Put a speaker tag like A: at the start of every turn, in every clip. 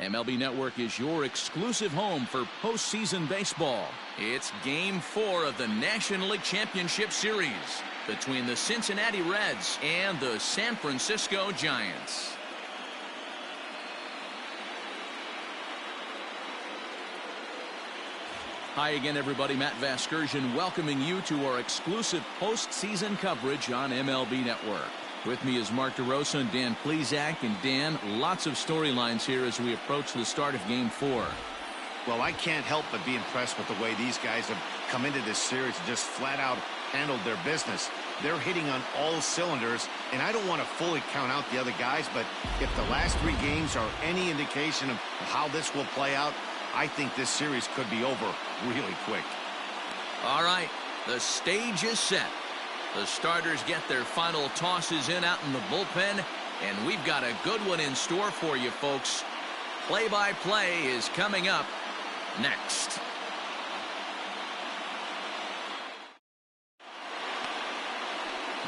A: MLB Network is your exclusive home for postseason baseball. It's Game 4 of the National League Championship Series between the Cincinnati Reds and the San Francisco Giants. Hi again, everybody. Matt Vasgersian welcoming you to our exclusive postseason coverage on MLB Network. With me is Mark DeRosa and Dan Plesac. And Dan, lots of storylines here as we approach the start of Game 4.
B: Well, I can't help but be impressed with the way these guys have come into this series and just flat out handled their business. They're hitting on all cylinders, and I don't want to fully count out the other guys, but if the last 3 games are any indication of how this will play out, I think this series could be over really quick.
A: All right, the stage is set. The starters get their final tosses in out in the bullpen, and we've got a good one in store for you, folks. Play-by-play is coming up next.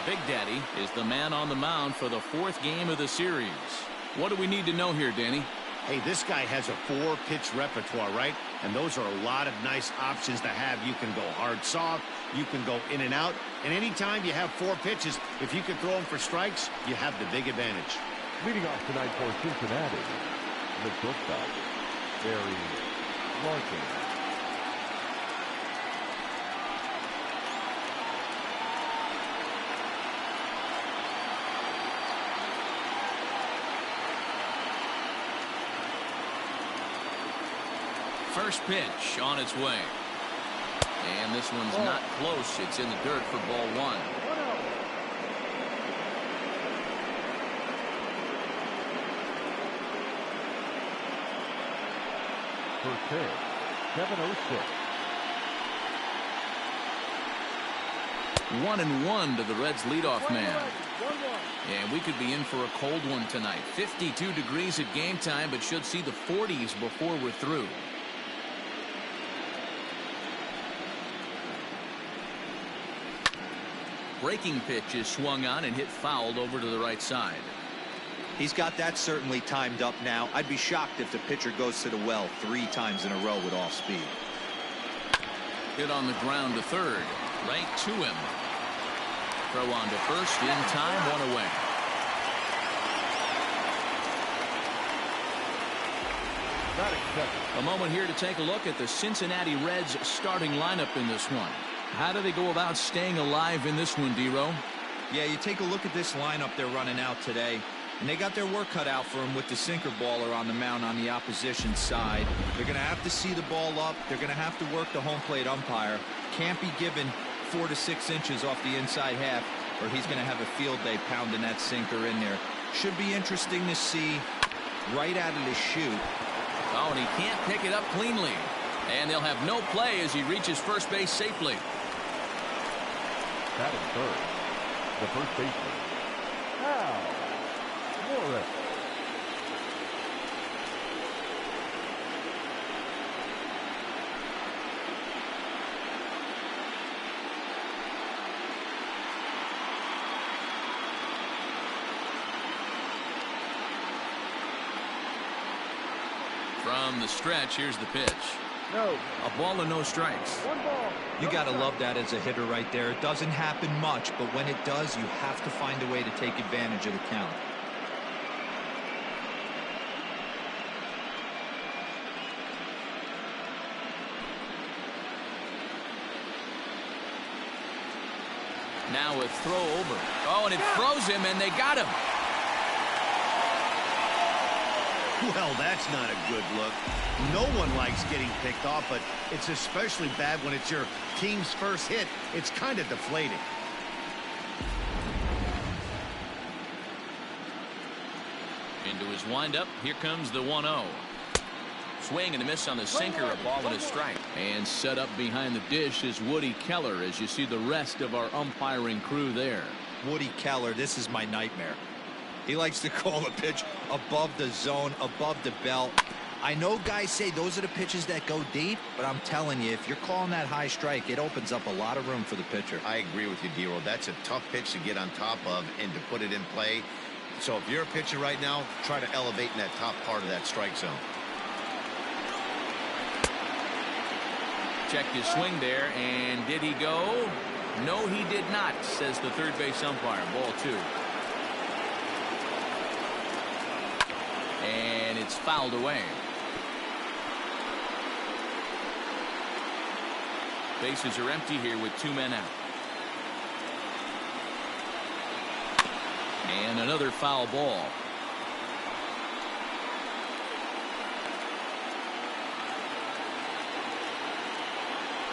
A: Big Daddy is the man on the mound for the 4th game of the series. What do we need to know here, Danny?
B: Hey, this guy has a 4-pitch repertoire, right? And those are a lot of nice options to have. You can go hard, soft. You can go in and out. And anytime you have 4 pitches, if you can throw them for strikes, you have the big advantage.
C: Leading off tonight for Cincinnati, the shortstop, Barry Larkin.
A: First pitch on its way. And this one's not close. It's in the dirt for ball 1.
C: First pitch, 7-0-6.
A: 1-1 to the Reds leadoff man. And we could be in for a cold one tonight. 52 degrees at game time, but should see the 40s before we're through. Breaking pitch is swung on and hit fouled over to the right side.
D: He's got that certainly timed up now. I'd be shocked if the pitcher goes to the well 3 times in a row with off speed.
A: Hit on the ground to third. Right to him. Throw on to first in time, 1 away. A moment here to take a look at the Cincinnati Reds starting lineup in this one. How do they go about staying alive in this one, D-Row?
D: Yeah, you take a look at this lineup they're running out today, and they got their work cut out for them with the sinker baller on the mound on the opposition side. They're going to have to see the ball up. They're going to have to work the home plate umpire. Can't be given 4 to 6 inches off the inside half, or he's going to have a field day pounding that sinker in there. Should be interesting to see right out of the chute.
A: Oh, and he can't pick it up cleanly. And they'll have no play as he reaches first base safely.
C: Batting third, the first baseman, Al Morris.
A: From the stretch, here's the pitch.
C: No.
A: A ball and no strikes.
C: 1 ball.
D: You got to love that as a hitter right there. It doesn't happen much, but when it does, you have to find a way to take advantage of the count.
A: Now a throw over. Oh, and it throws him, and they got him.
B: Well, that's not a good look. No one likes getting picked off, but it's especially bad when it's your team's first hit. It's kind of deflating.
A: Into his windup. Here comes the 1-0. Swing and a miss on the sinker. A ball and a strike. And set up behind the dish is Woody Keller as you see the rest of our umpiring crew there.
D: Woody Keller, this is my nightmare. He likes to call a pitch above the zone, above the belt. I know guys say those are the pitches that go deep, but I'm telling you, if you're calling that high strike, it opens up a lot of room for the pitcher.
B: I agree with you, D-Roll. That's a tough pitch to get on top of and to put it in play. So if you're a pitcher right now, try to elevate in that top part of that strike zone.
A: Checked his swing there, and did he go? No, he did not, says the third base umpire. Ball 2. And it's fouled away. Bases are empty here with 2 men out. And another foul ball.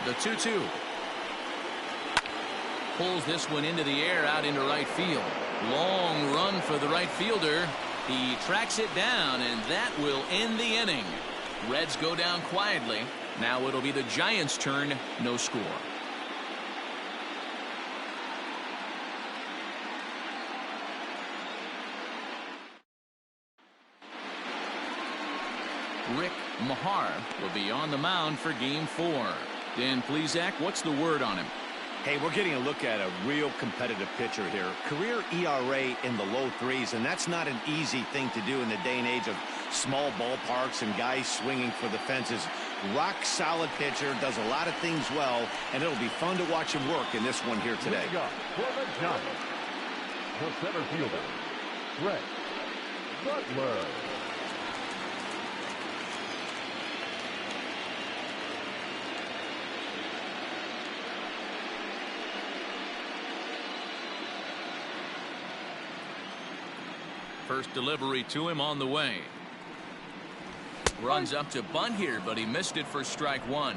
A: The 2-2. Pulls this one into the air out into right field. Long run for the right fielder. He tracks it down, and that will end the inning. Reds go down quietly. Now it'll be the Giants' turn. No score. Rick Mahar will be on the mound for Game 4. Dan Plesac, what's the word on him?
B: Hey, we're getting a look at a real competitive pitcher here. Career ERA in the low 3s, and that's not an easy thing to do in the day and age of small ballparks and guys swinging for the fences. Rock solid pitcher, does a lot of things well, and it'll be fun to watch him work in this one here today.
C: For the Giants, the center fielder, Brett Butler.
A: First delivery to him on the way. Runs up to bunt here, but he missed it for strike 1.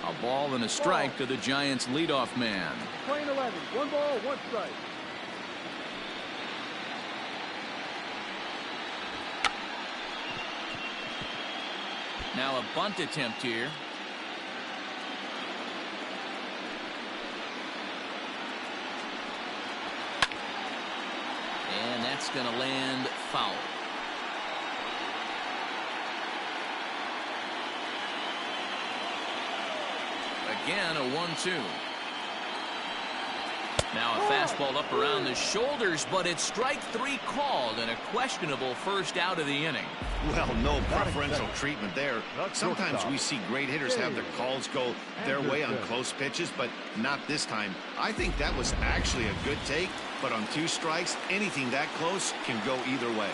A: A ball and a strike to the Giants' leadoff man.
E: Playing 11. 1 ball, 1 strike.
A: Now a bunt attempt here. And that's going to land foul. Again, a 1-2. Now a fastball up around the shoulders, but it's strike 3 called and a questionable first out of the inning.
B: Well, no preferential treatment there. Sometimes we see great hitters have their calls go their way on close pitches, but not this time. I think that was actually a good take, but on 2 strikes, anything that close can go either way.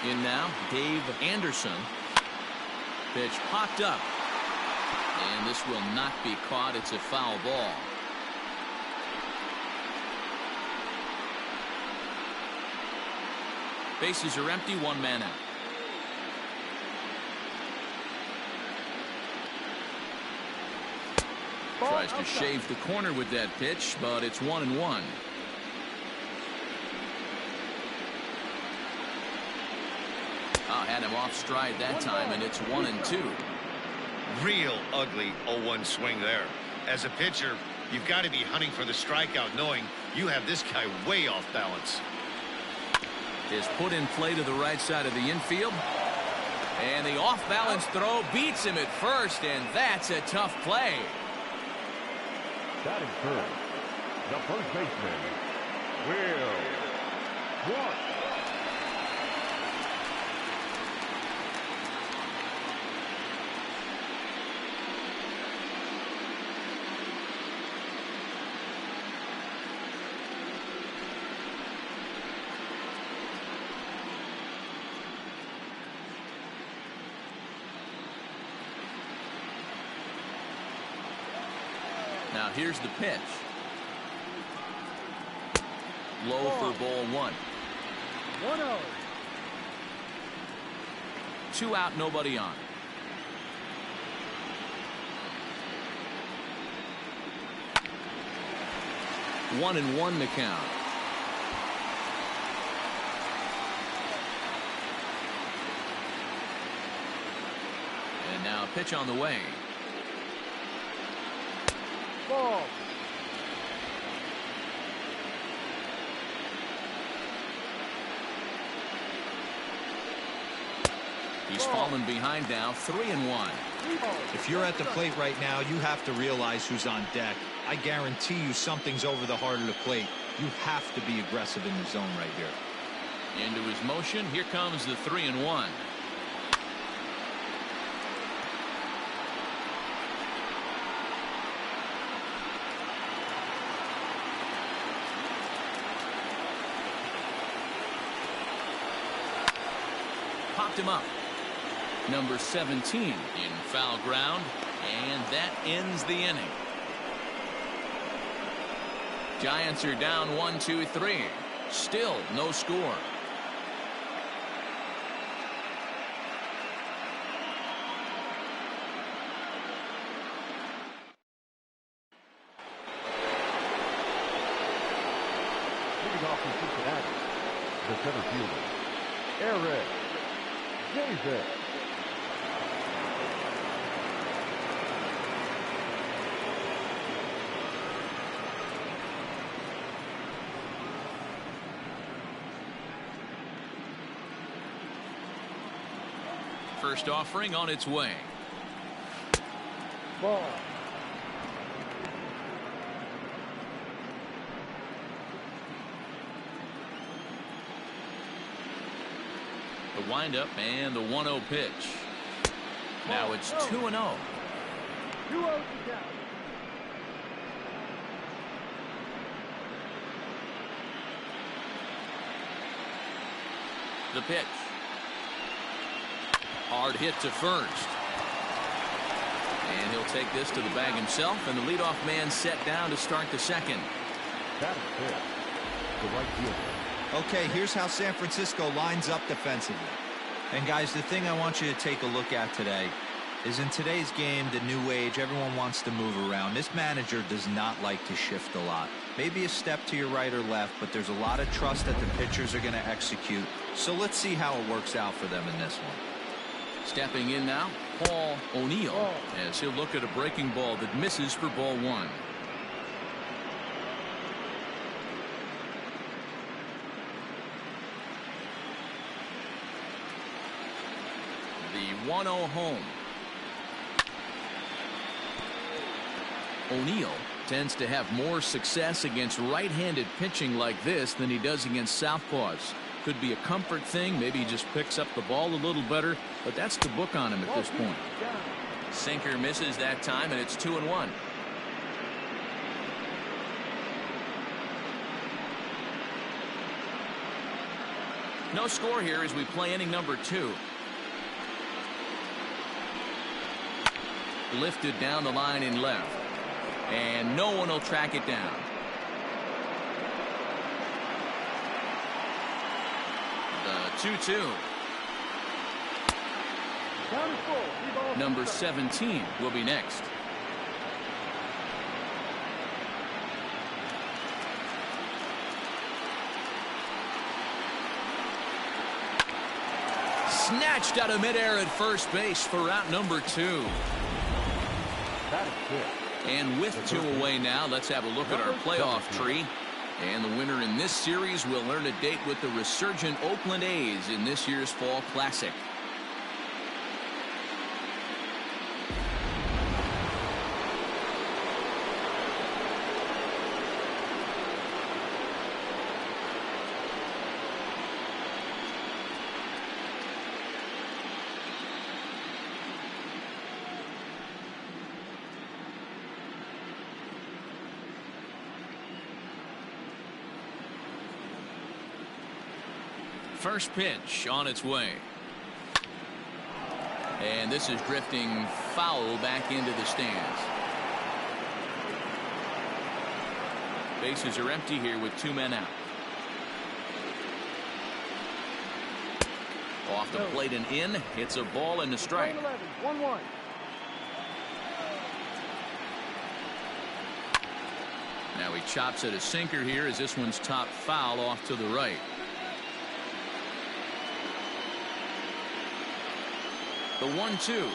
A: In now, Dave Anderson. Pitch popped up. And this will not be caught. It's a foul ball. Bases are empty, 1 man out. Tries to shave the corner with that pitch, but it's 1-1. Had him off stride that time, and it's 1-2.
B: Real ugly 0-1 swing there. As a pitcher, you've got to be hunting for the strikeout, knowing you have this guy way off balance.
A: Is put in play to the right side of the infield. And the off-balance throw beats him at first, and that's a tough play.
C: Batting first, the first baseman, Will Rourke.
A: Now here's the pitch. Low for ball 1.
E: 1-0.
A: 2 out, nobody on. One and 1 to count. And now a pitch on the way.
E: Ball.
A: He's fallen behind now, 3-1.
D: If you're at the plate right now, you have to realize who's on deck. I guarantee you something's over the heart of the plate. You have to be aggressive in the zone right here.
A: Into his motion. Here comes the 3-1. Popped him up. Number 17 in foul ground, and that ends the inning. Giants are down 1-2-3. Still no score.
C: Leading off from Cincinnati, the center fielder, Eric Davis.
A: First offering on its way.
E: Ball.
A: The windup and the 1-0 pitch. Now it's 2-0.
E: 2-0 to count.
A: The pitch. Hard hit to first. And he'll take this to the bag himself, and the leadoff man set down to start the second.
C: That is it. The right fielder.
D: Okay, here's how San Francisco lines up defensively. And guys, the thing I want you to take a look at today is in today's game, the new age, everyone wants to move around. This manager does not like to shift a lot. Maybe a step to your right or left, but there's a lot of trust that the pitchers are going to execute. So let's see how it works out for them in this one.
A: Stepping in now, Paul O'Neill, as he'll look at a breaking ball that misses for ball one. The 1-0 home. O'Neill tends to have more success against right-handed pitching like this than he does against southpaws. Could be a comfort thing. Maybe he just picks up the ball a little better, but that's the book on him at this point. Sinker misses that time, and it's 2-1. No score here as we play inning number 2. Lifted down the line in left, and no one will track it down. The 2-2. Number 17 will be next. Snatched out of midair at first base for out number 2.
C: That is it.
A: And with 2 away now, let's have a look at our playoff tree. And the winner in this series will earn a date with the resurgent Oakland A's in this year's Fall Classic. First pitch on its way. And this is drifting foul back into the stands. Bases are empty here with 2 men out. Off the plate and in. It's a ball and a strike.
E: 1-1.
A: Now he chops at a sinker here as this one's top foul off to the right. The 1-2.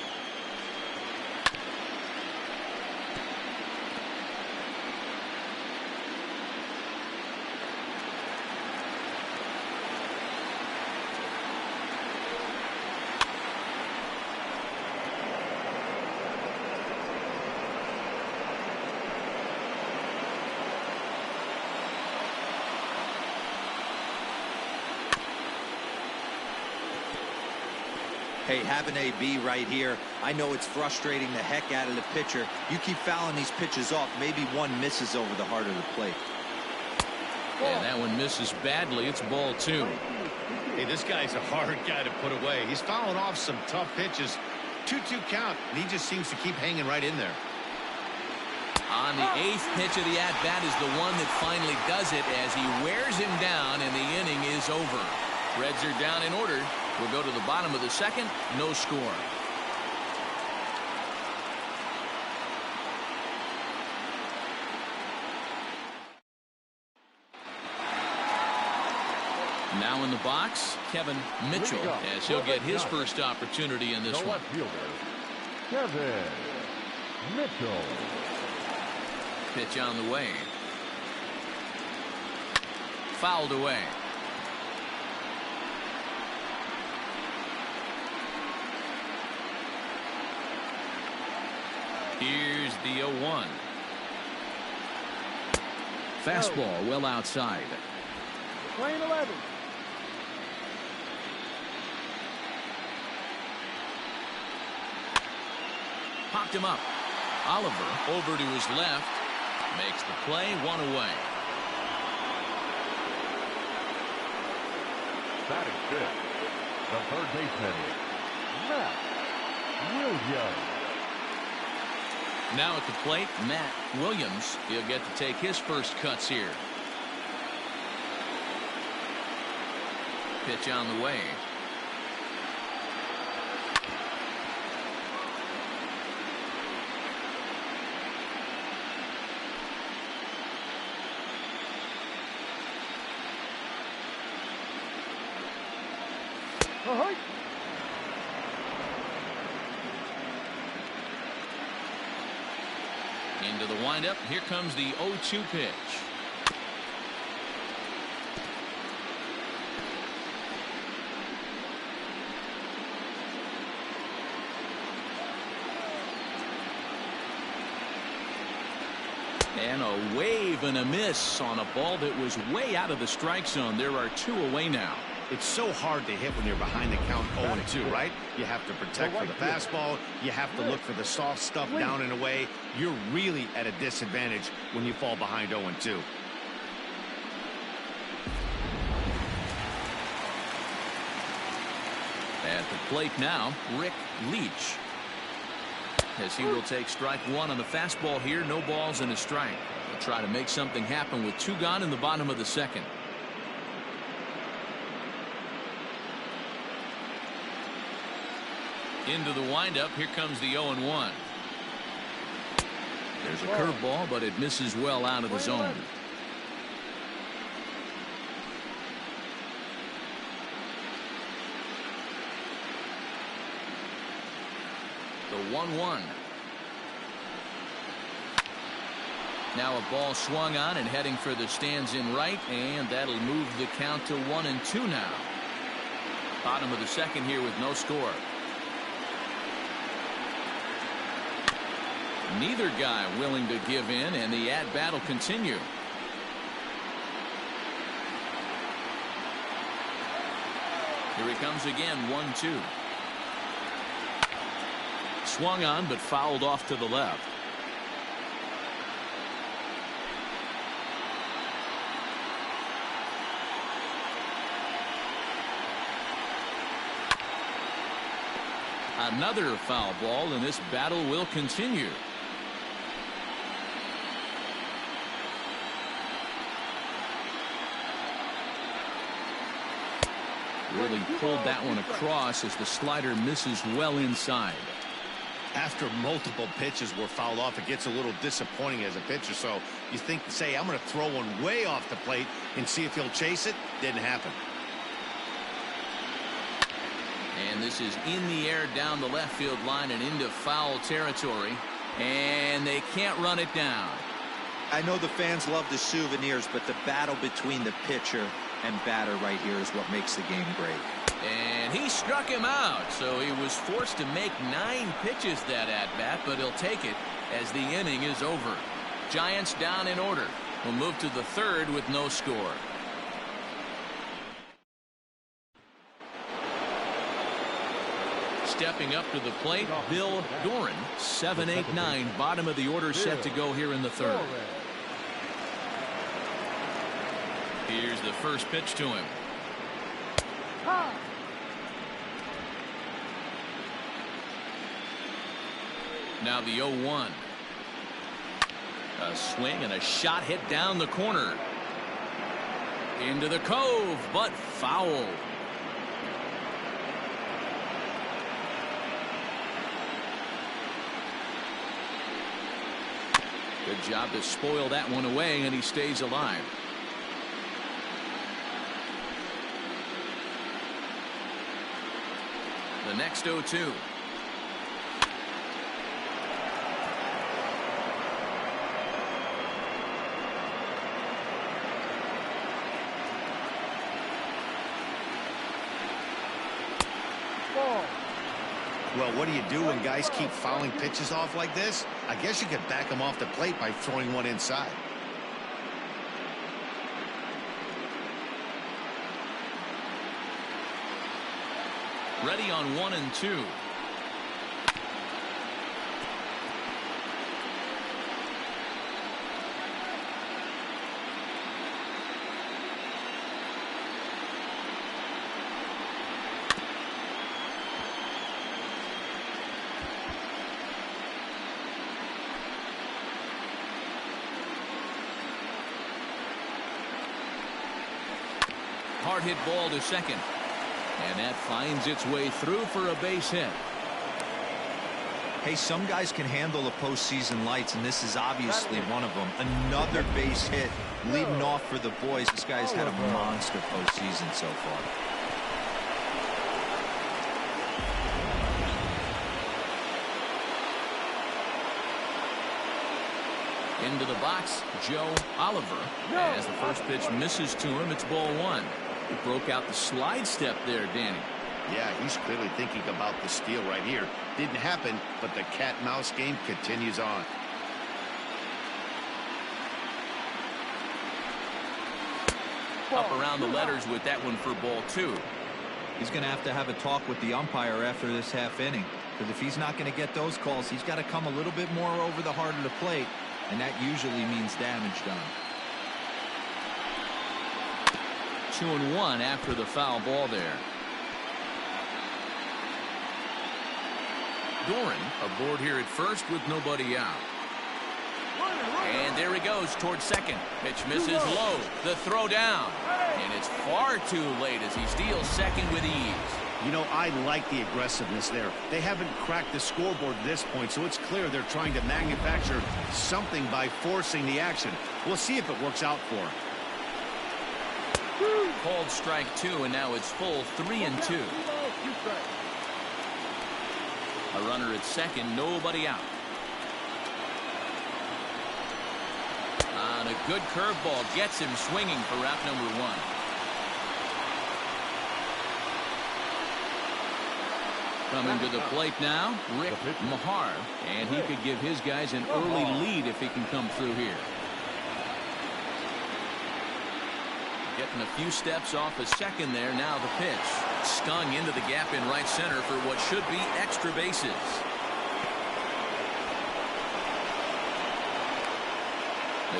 D: Hey, have an AB right here. I know it's frustrating the heck out of the pitcher. You keep fouling these pitches off, maybe one misses over the heart of the plate.
A: And that one misses badly. It's ball 2.
B: Hey, this guy's a hard guy to put away. He's fouling off some tough pitches. 2-2 count, and he just seems to keep hanging right in there.
A: On the 8th pitch of the at-bat is the one that finally does it as he wears him down, and the inning is over. Reds are down in order. We'll go to the bottom of the 2nd. No score. Now in the box, Kevin Mitchell, as he'll get his first opportunity in this one.
C: Kevin Mitchell.
A: Pitch on the way. Fouled away. Here's the 0-1. Fastball well outside.
E: Lane 11.
A: Popped him up. Oliver over to his left. Makes the play, 1 away.
C: Batting fifth, the third baseman, Matt Williams.
A: Now at the plate, Matt Williams. He'll get to take his first cuts here. Pitch on the way. Into the windup. Here comes the 0-2 pitch. And a wave and a miss on a ball that was way out of the strike zone. There are 2 away now.
B: It's so hard to hit when you're behind the count 0-2, right? You have to protect for the fastball. You have to look for the soft stuff down and away. You're really at a disadvantage when you fall behind 0-2.
A: At the plate now, Rick Leach. As he will take strike 1 on the fastball here. No balls and a strike. He'll try to make something happen with 2 gone in the bottom of the 2nd. Into the windup. Here comes the 0-1. There's a curveball, but it misses well out of the zone. The 1-1. Now a ball swung on and heading for the stands in right, and that'll move the count to 1-2 now. Bottom of the 2nd here with no score. Neither guy willing to give in, and the at-bat will continue. Here he comes again, 1-2. Swung on, but fouled off to the left. Another foul ball, and this battle will continue. Really pulled that one across as the slider misses well inside.
B: After multiple pitches were fouled off, it gets a little disappointing as a pitcher. So you think, say, I'm going to throw one way off the plate and see if he'll chase it. Didn't happen.
A: And this is in the air down the left field line and into foul territory. And they can't run it down.
D: I know the fans love the souvenirs, but the battle between the pitcher and batter right here is what makes the game great.
A: And he struck him out, so he was forced to make 9 pitches that at-bat, but he'll take it as the inning is over. Giants down in order. We'll move to the 3rd with no score. Stepping up to the plate, Bill Doran. 7, 8, 9, bottom of the order, set to go here in the third. Here's the first pitch to him. Now the 0-1. A swing and a shot hit down the corner. Into the cove, but foul. Good job to spoil that one away, and he stays alive. The next 0-2.
B: Well, what do you do when guys keep fouling pitches off like this? I guess you could back them off the plate by throwing one inside.
A: Ready on 1 and 2. Hard hit ball to second. And that finds its way through for a base hit.
D: Hey, some guys can handle the postseason lights, and this is obviously one of them. Another base hit leading off for the boys. This guy's had a monster postseason so far.
A: Into the box, Joe Oliver. As the first pitch misses to him, it's ball 1. He broke out the slide step there, Danny.
B: Yeah, he's clearly thinking about the steal right here. Didn't happen, but the cat-mouse game continues on.
A: Up around the letters with that one for ball 2.
D: He's going to have a talk with the umpire after this half inning, because if he's not going to get those calls, he's got to come a little bit more over the heart of the plate, and that usually means damage done.
A: 2-1 after the foul ball there. Doran aboard here at first with nobody out. And there he goes towards second. Pitch misses low. The throw down. And it's far too late as he steals second with ease.
B: You know, I like the aggressiveness there. They haven't cracked the scoreboard at this point, so it's clear they're trying to manufacture something by forcing the action. We'll see if it works out for him.
A: Called strike 2, and now it's full 3-2. A runner at second, nobody out. And a good curveball gets him swinging for out number 1. Coming to the plate now, Rick Mahar, and he could give his guys an early lead if he can come through here. Getting a few steps off a second there. Now the pitch. Stung into the gap in right center for what should be extra bases.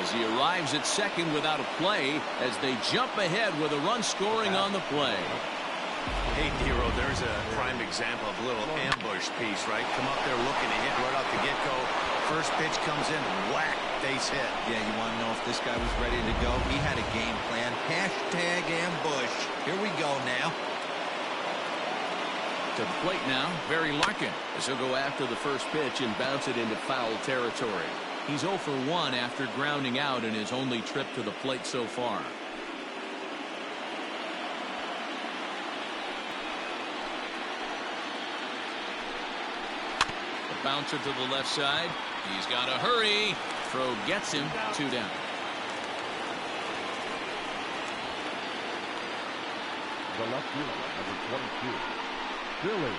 A: As he arrives at second without a play, as they jump ahead with a run scoring on the play.
B: Hey, Dero, there's a prime example of a little ambush piece, right? Come up there looking to hit right off the get-go. First pitch comes in, whack, base hit.
D: Yeah, you want to know if this guy was ready to go? He had a game plan. Hashtag ambush. Here we go now.
A: To the plate now, Barry Larkin, as he'll go after the first pitch and bounce it into foul territory. He's 0 for 1 after grounding out in his only trip to the plate so far. The bouncer to the left side. He's got to hurry. Throw gets him 2 down.
C: The left fielder, number 22, Billy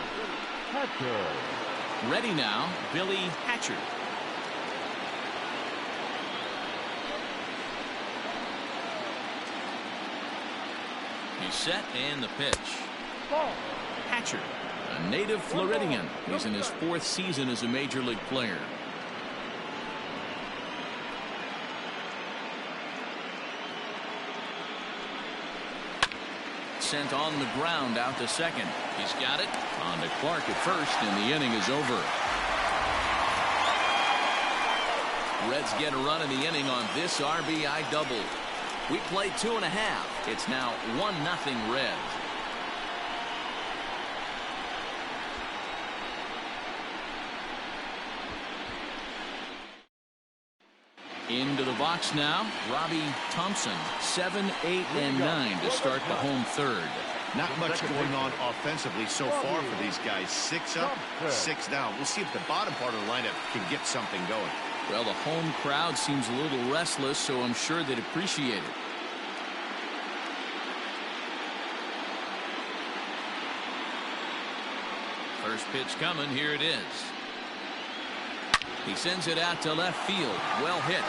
C: Hatcher.
A: Ready now, Billy Hatcher. He's set, and the pitch. catcher, a native Floridian. He's in his 4th season as a major league player. Sent on the ground out to second. He's got it. On to Clark at first, and the inning is over. Reds get a run in the inning on this RBI double. We played 2.5. It's now 1-0 Reds. Into the box now, Robbie Thompson, 7, 8, and 9 to start the home third.
B: Not much going on offensively so far for these guys. 6 up, 6 down. We'll see if the bottom part of the lineup can get something going.
A: Well, the home crowd seems a little restless, so I'm sure they'd appreciate it. First pitch coming. Here it is. He sends it out to left field. Well hit.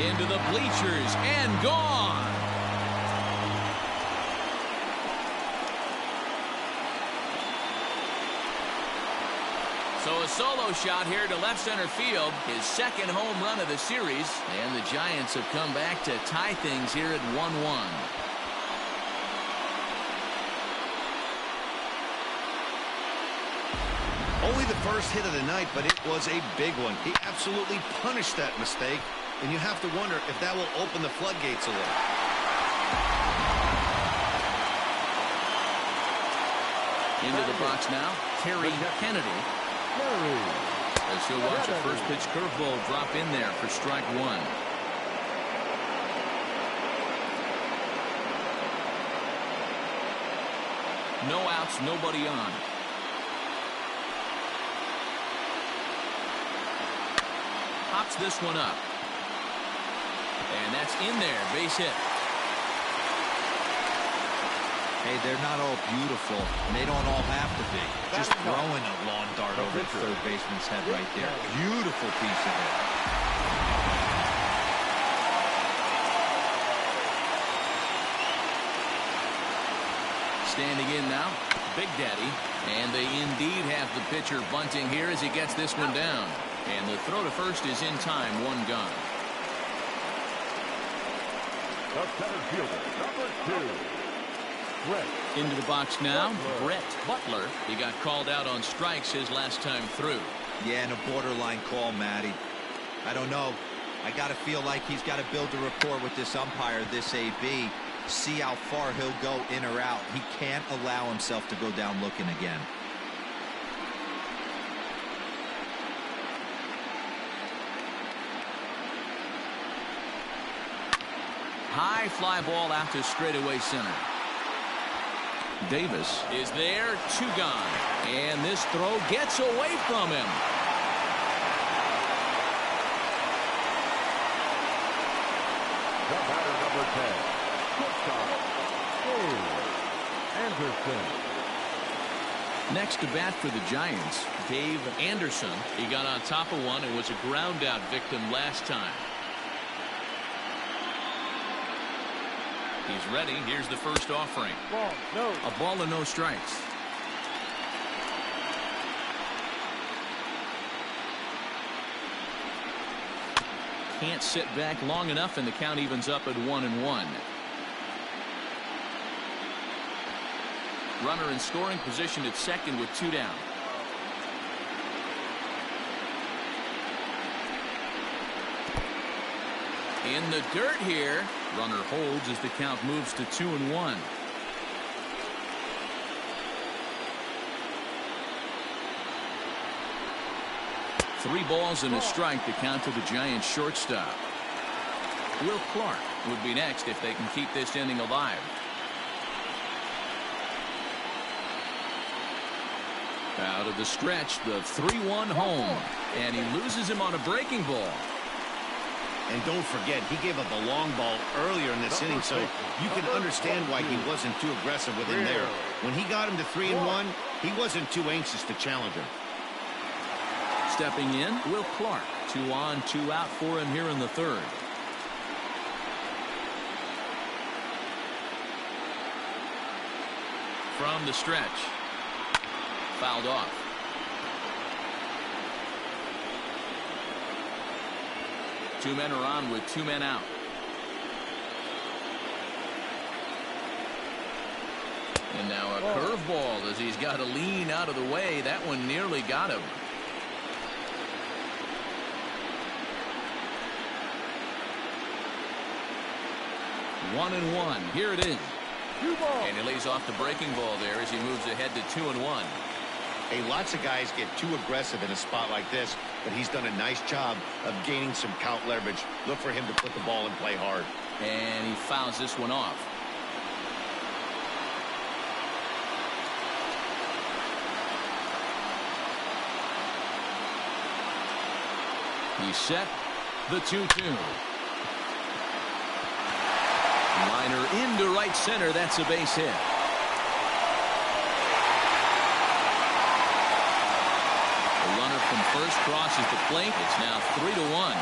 A: Into the bleachers and gone. So a solo shot here to left center field. His 2nd home run of the series. And the Giants have come back to tie things here at 1-1.
B: Only the first hit of the night, but it was a big one. He absolutely punished that mistake, and you have to wonder if that will open the floodgates a little.
A: Into the box now, Terry Kennedy. As he'll watch a first pitch curveball drop in there for strike 1. No outs, nobody on. Pops this one up. And that's in there. Base hit.
D: Hey, they're not all beautiful, and they don't all have to be. Just throwing a lawn dart over the third baseman's head right there. Beautiful piece of it.
A: Standing in now, Big Daddy. And they indeed have the pitcher bunting here as he gets this one down. And the throw to first is in time, 1 gone.
C: The center fielder, number 2. Brett.
A: Into the box now, Brett Butler. He got called out on strikes his last time through.
D: Yeah, and a borderline call, Matty. I don't know. I got to feel like he's got to build a rapport with this umpire, this AB. See how far he'll go in or out. He can't allow himself to go down looking again.
A: High fly ball out to straightaway center. Davis is there, 2 gone. And this throw gets away from him.
C: The batter, number 10. Shortstop, Dave Anderson.
A: Next to bat for the Giants, Dave Anderson. He got on top of one and was a ground out victim last time. He's ready. Here's the first offering. A ball and no strikes. Can't sit back long enough, and the count evens up at 1-1. Runner in scoring position at second with 2 down. In the dirt here. Runner holds as the count moves to 2-1. Three balls and a strike to count to the Giants shortstop. Will Clark would be next if they can keep this inning alive. Out of the stretch, the 3-1 home, and he loses him on a breaking ball.
B: And don't forget, he gave up a long ball earlier in this inning, so you can understand why he wasn't too aggressive with him there. When he got him to 3-1, he wasn't too anxious to challenge him.
A: Stepping in, Will Clark. 2 on, 2 out for him here in the third. from the stretch. Fouled off. Two men are on with two men out. And now a curveball as he's got to lean out of the way. That one nearly got him. One and one. Here it is. And he lays off the breaking ball there as he moves ahead to 2-1.
B: Hey, lots of guys get too aggressive in a spot like this, but he's done a nice job of gaining some count leverage. Look for him to put the ball and play hard.
A: And he fouls this one off. He's set. The 2-2. Liner into right center. That's a base hit. The runner from first crosses the plate. It's now 3-1.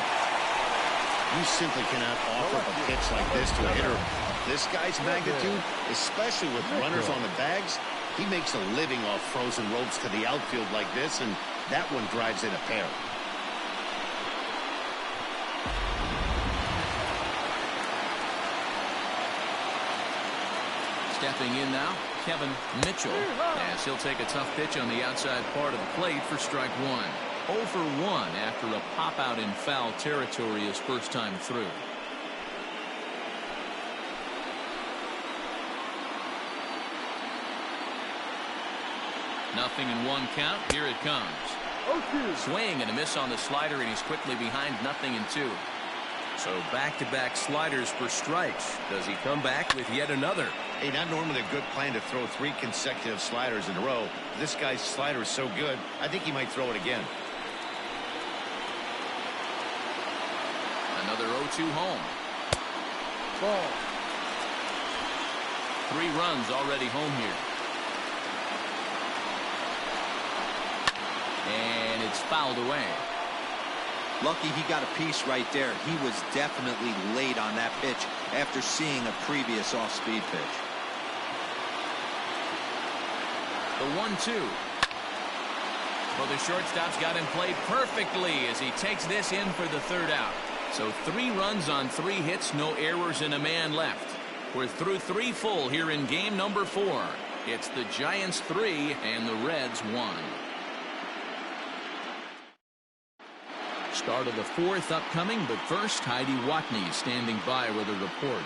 B: You simply cannot offer a pitch like this to a hitter of this guy's magnitude, especially with runners on the bags. He makes a living off frozen ropes to the outfield like this, and that one drives in a pair.
A: Stepping in now, Kevin Mitchell, as he'll take a tough pitch on the outside part of the plate for strike one. 0 for 1 after a pop out in foul territory his first time through. Nothing in one count. Here it comes. Swing and a miss on the slider, and he's quickly behind 0-2. So back-to-back sliders for strikes. Does he come back with yet another?
B: Hey, not normally a good plan to throw 3 consecutive sliders in a row. This guy's slider is so good, I think he might throw it again.
A: Another 0-2 home.
E: Ball.
A: 3 runs already home here. And it's fouled away.
D: Lucky he got a piece right there. He was definitely late on that pitch after seeing a previous off-speed pitch.
A: The 1-2. Well, the shortstop's got him played perfectly as he takes this in for the third out. So 3 runs on 3 hits, no errors, and a man left. We're through 3 full here in game number 4. It's the Giants 3 and the Reds 1. Start of the 4th upcoming, but first, Heidi Watney standing by with a report.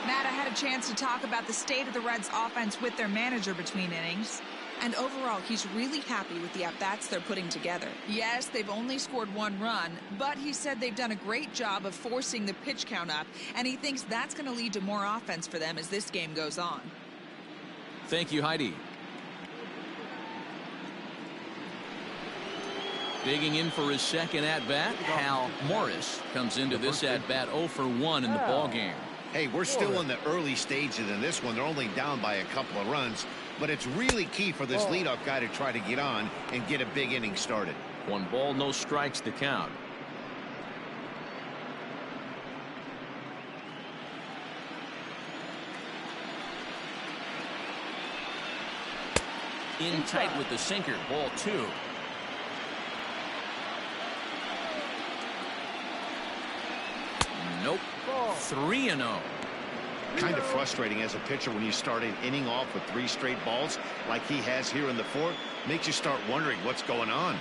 F: Matt, I had a chance to talk about the state of the Reds offense with their manager between innings. And overall, he's really happy with the at-bats they're putting together. Yes, they've only scored 1 run, but he said they've done a great job of forcing the pitch count up, and he thinks that's going to lead to more offense for them as this game goes on.
A: Thank you, Heidi. Digging in for his second at-bat, Hal Morris comes into this at-bat 0 for 1 in the ballgame.
B: Hey, we're still in the early stages in this one. They're only down by a couple of runs, but it's really key for this leadoff guy to try to get on and get a big inning started.
A: 1 ball, no strikes to count. In tight with the sinker, ball 2. Nope. 3-0.
B: Kind of frustrating as a pitcher when you start an inning off with 3 straight balls like he has here in the 4th. Makes you start wondering what's going on.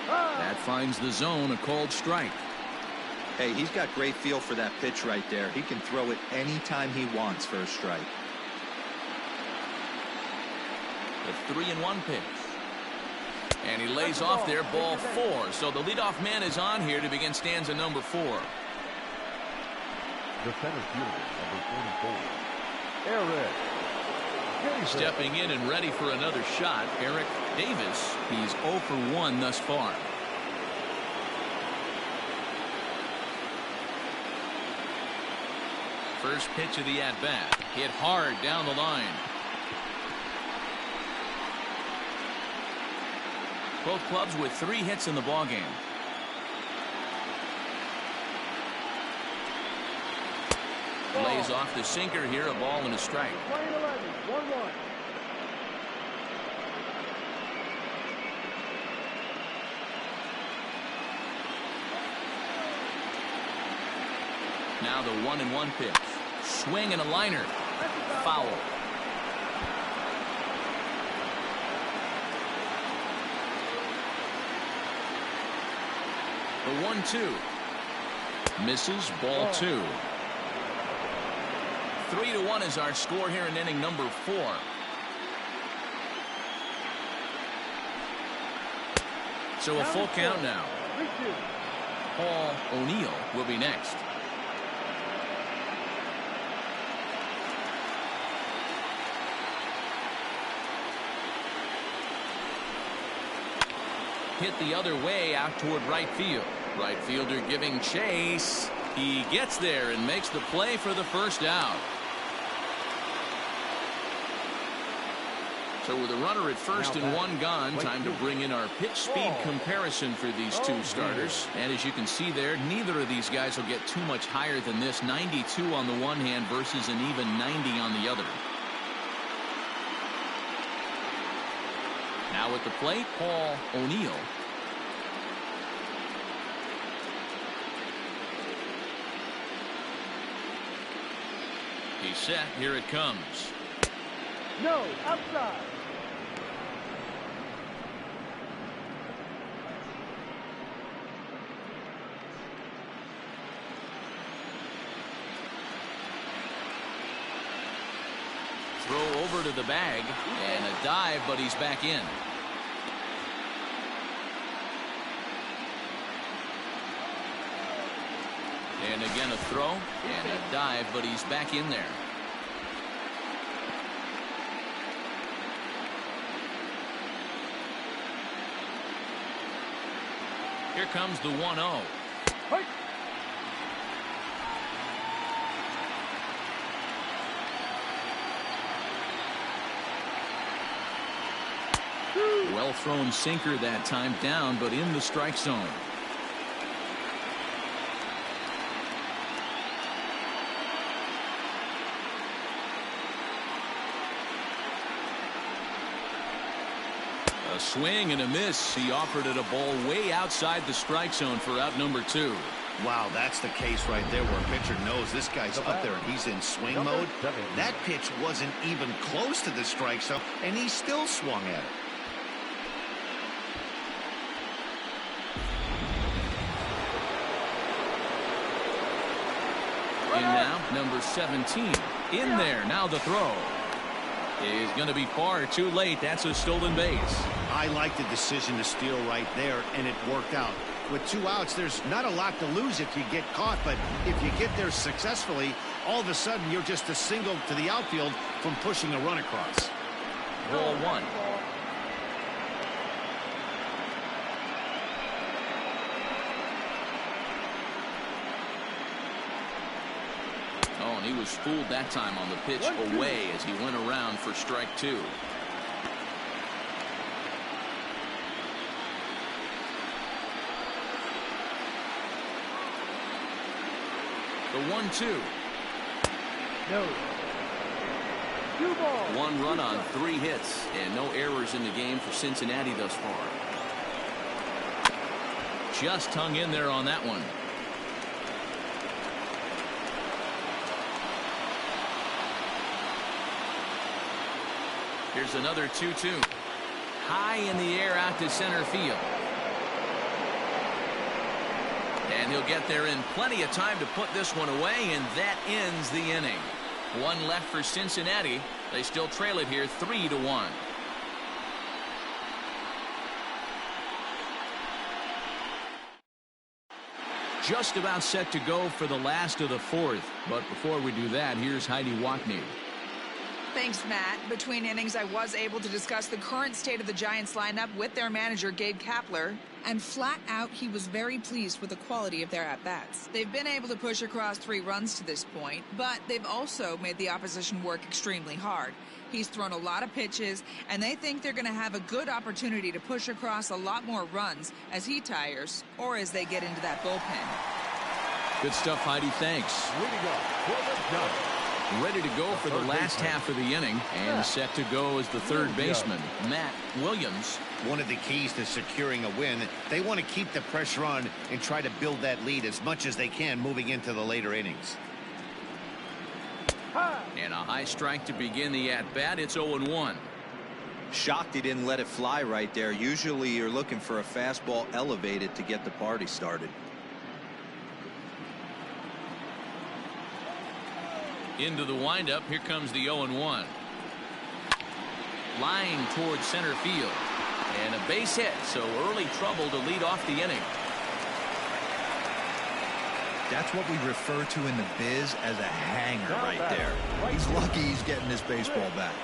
A: That finds the zone, a called strike.
D: Hey, he's got great feel for that pitch right there. He can throw it anytime he wants for a strike.
A: The 3-1 pitch. And he lays off there, ball 4. So the leadoff man is on here to begin stanza number 4.
C: The center fielder, number 44, Eric Davis.
A: Stepping in and ready for another shot, Eric Davis. He's 0 for 1 thus far. First pitch of the at-bat. Hit hard down the line. Both clubs with 3 hits in the ballgame. Lays off the sinker here, a ball and a strike.
E: 20-11, 1-1.
A: Now the 1-1 pitch. Swing and a liner. Foul. The 1-2. Misses, ball 2. 3-1 is our score here in inning number 4. So a full count now.
E: 3-2.
A: Paul O'Neill will be next. Hit the other way out toward right field. Right fielder giving chase. He gets there and makes the play for the first out. So with a runner at first and one gone, time to bring in our pitch speed comparison for these two starters. And as you can see there, neither of these guys will get too much higher than this. 92 on the one hand versus an even 90 on the other. Now at the plate, Paul O'Neill. He's set. Here it comes.
E: No, outside.
A: Throw over to the bag and a dive, but he's back in. And again a throw and a dive, but he's back in there. Here comes the 1-0. Well thrown sinker that time, down but in the strike zone. A swing and a miss. He offered it a ball way outside the strike zone for out number 2.
B: Wow, that's the case right there where a pitcher knows this guy's up there and he's in swing mode. That pitch wasn't even close to the strike zone, and he still swung at it.
A: In now, number 17. In there, now the throw. Is going to be far too late. That's a stolen base.
B: I like the decision to steal right there, and it worked out. With 2 outs, there's not a lot to lose if you get caught, but if you get there successfully, all of a sudden you're just a single to the outfield from pushing a run across.
A: Ball 1. Oh, and he was fooled that time on the pitch away as he went around for strike 2. The 1-2.
E: No. 2 balls.
A: 1 run on 3 hits and no errors in the game for Cincinnati thus far. Just hung in there on that one. Here's another 2-2. High in the air out to center field. And he'll get there in plenty of time to put this one away, and that ends the inning. 1 left for Cincinnati. They still trail it here 3-1. Just about set to go for the last of the 4th. But before we do that, here's Heidi Watney.
F: Thanks, Matt. Between innings, I was able to discuss the current state of the Giants lineup with their manager, Gabe Kapler. And flat out, he was very pleased with the quality of their at-bats. They've been able to push across 3 runs to this point, but they've also made the opposition work extremely hard. He's thrown a lot of pitches, and they think they're going to have a good opportunity to push across a lot more runs as he tires or as they get into that bullpen.
A: Good stuff, Heidi. Thanks.
C: Leading up for the ninth.
A: Ready to go for the last half of the inning and set to go as the third baseman, Matt Williams.
B: One of the keys to securing a win, they want to keep the pressure on and try to build that lead as much as they can moving into the later innings.
A: And a high strike to begin the at-bat. It's 0-1.
D: Shocked he didn't let it fly right there. Usually you're looking for a fastball elevated to get the party started.
A: Into the windup. Here comes the 0-1. Line towards center field. And a base hit, so early trouble to lead off the inning.
D: That's what we refer to in the biz as a hanger right there. He's lucky he's getting his baseball back.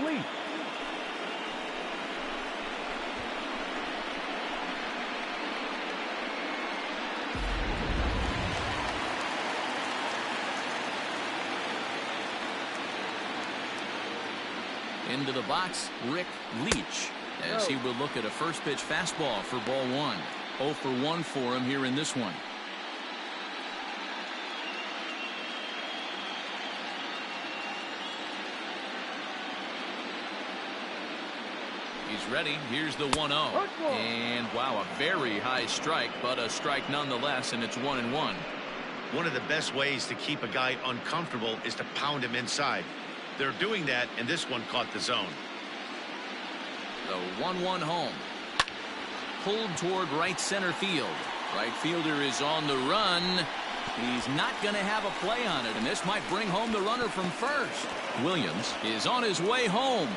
E: Leap.
A: Into the box, Rick Leach, as he will look at a first pitch fastball for ball one. 0 for 1 for him here in this one. He's ready. Here's the 1-0. And wow, a very high strike, but a strike nonetheless, and it's 1-1.
B: One of the best ways to keep a guy uncomfortable is to pound him inside. They're doing that, and this one caught the zone.
A: The 1-1 home. Pulled toward right center field. Right fielder is on the run. He's not going to have a play on it, and this might bring home the runner from first. Williams is on his way home.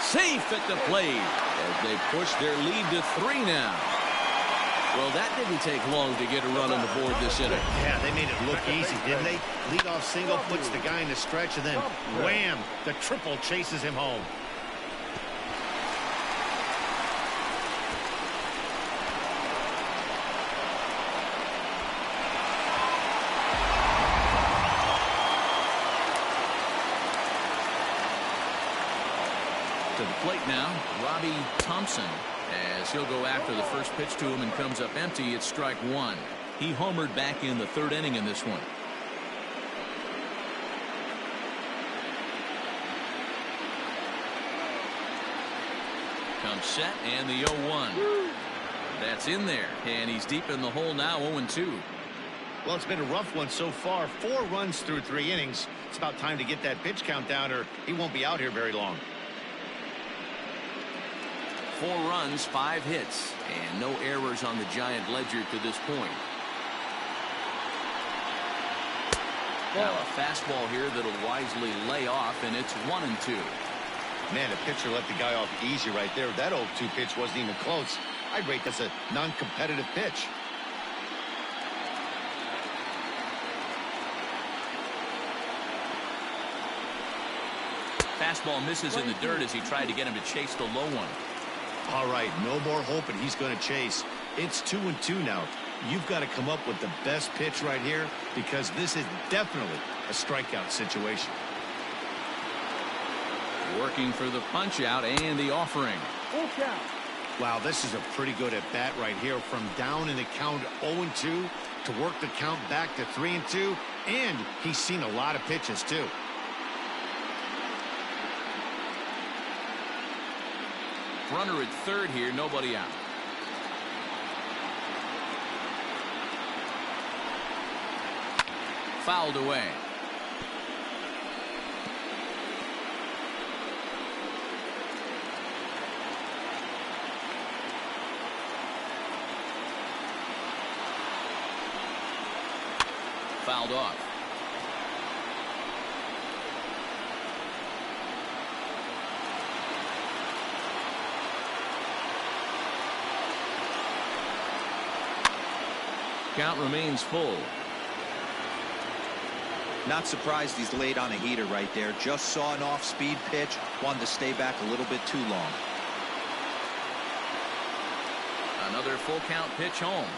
A: Safe at the plate as they push their lead to 3 now. Well, that didn't take long to get a run on the board this inning.
B: Yeah, they made it look easy, didn't they? Leadoff single puts the guy in the stretch, and then wham, the triple chases him home.
A: To the plate now, Robbie Thompson, as he'll go after the first pitch to him and comes up empty. It's strike one. He homered back in the third inning in this one. Comes set, and the 0-1. That's in there, and he's deep in the hole now, 0-2.
B: Well, it's been a rough one so far. 4 runs through 3 innings. It's about time to get that pitch count down, or he won't be out here very long.
A: 4 runs, 5 hits, and no errors on the Giant ledger to this point. Now a fastball here that'll wisely lay off, and it's 1-2.
B: Man, the pitcher let the guy off easy right there. That 0-2 pitch wasn't even close. I'd rate this a non-competitive pitch.
A: Fastball misses in the dirt as he tried to get him to chase the low one.
B: All right, no more hoping he's going to chase. It's 2-2 now. You've got to come up with the best pitch right here, because this is definitely a strikeout situation.
A: Working for the punch out and the offering.
E: Full count.
B: Wow, this is a pretty good at bat right here, from down in the count 0-2 to work the count back to 3-2, and he's seen a lot of pitches too.
A: Runner at third here, nobody out. Fouled away. Fouled off. Count remains full.
D: Not surprised he's laid on a heater right there. Just saw an off-speed pitch. Wanted to stay back a little bit too long.
A: Another full count pitch home.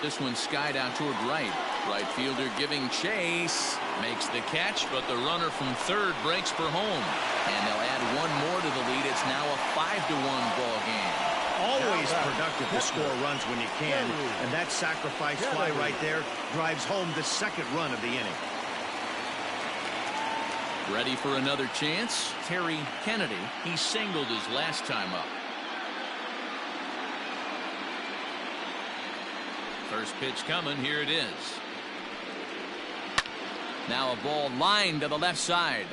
A: This one skied out toward right. Right fielder giving chase. Makes the catch, but the runner from third breaks for home. And they'll add one more to the lead. It's now a 5-1 ball game.
B: always productive to score runs when you can, and that sacrifice fly right there drives home the second run of the inning.
A: Ready for another chance? Terry Kennedy. He singled his last time up. First pitch coming. Here it is. Now a ball lined to the left side,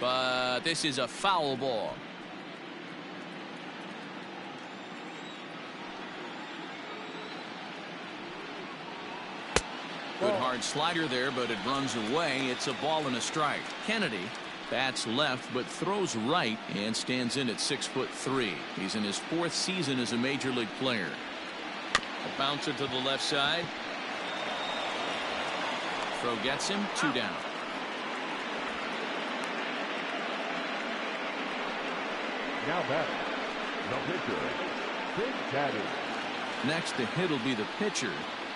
A: but this is a foul ball. Good hard slider there, but it runs away. It's a ball and a strike. Kennedy bats left but throws right and stands in at 6'3". He's in his 4th season as a major league player. A bouncer to the left side. Throw gets him. 2 down.
C: Now batting, the pitcher, Big Daddy.
A: Next to hit will be the pitcher,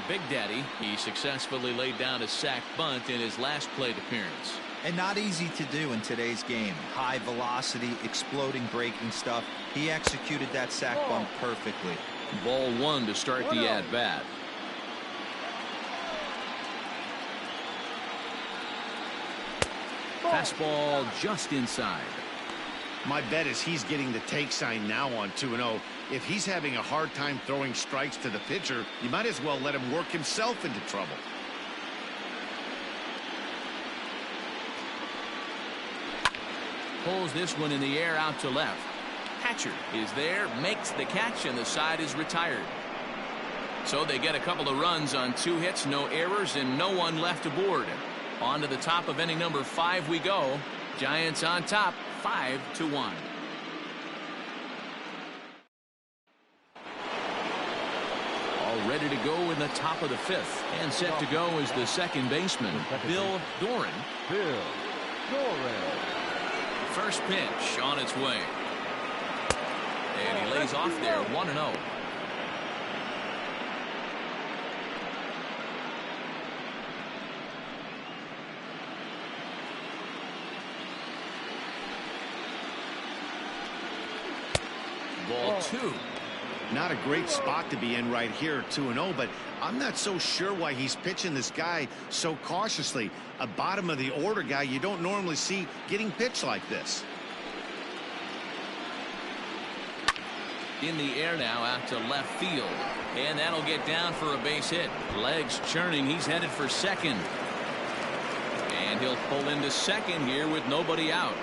A: Big Daddy. He successfully laid down a sac bunt in his last plate appearance.
D: And not easy to do in today's game. High velocity, exploding breaking stuff. He executed that sac bunt perfectly.
A: Ball 1 to start the at-bat. Fastball just inside.
B: My bet is he's getting the take sign now on 2-0. If he's having a hard time throwing strikes to the pitcher, you might as well let him work himself into trouble.
A: Pulls this one in the air out to left. Hatcher is there, makes the catch, and the side is retired. So they get a couple of runs on 2 hits, no errors, and no one left aboard. On to the top of inning number 5 we go. Giants on top, 5-1. All ready to go in the top of the 5th. And set to go is the second baseman, Bill Doran.
C: Bill Doran.
A: First pitch on its way. And he lays off there, 1-0. Ball 2.
B: Not a great spot to be in right here, 2-0, but I'm not so sure why he's pitching this guy so cautiously. A bottom of the order guy you don't normally see getting pitched like this.
A: In the air now out to left field, and that'll get down for a base hit. Legs churning. He's headed for second, and he'll pull into second here with nobody out.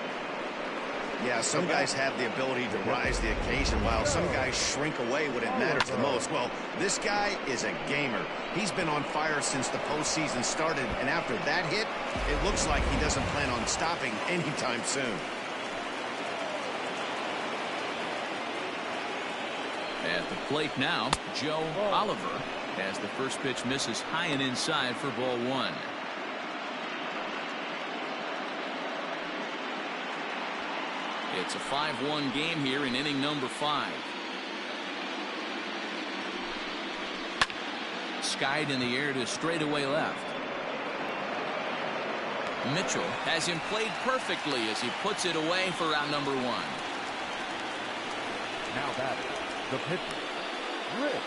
B: Yeah, some guys have the ability to rise the occasion while some guys shrink away when it matters the most. Well, this guy is a gamer. He's been on fire since the postseason started, and after that hit, it looks like he doesn't plan on stopping anytime soon.
A: At the plate now, Joe Oliver, as the first pitch misses high and inside for ball 1. It's a 5-1 game here in inning number 5. Skied in the air to straightaway left. Mitchell has him played perfectly as he puts it away for out number 1.
C: Now batting, the pitcher, Rick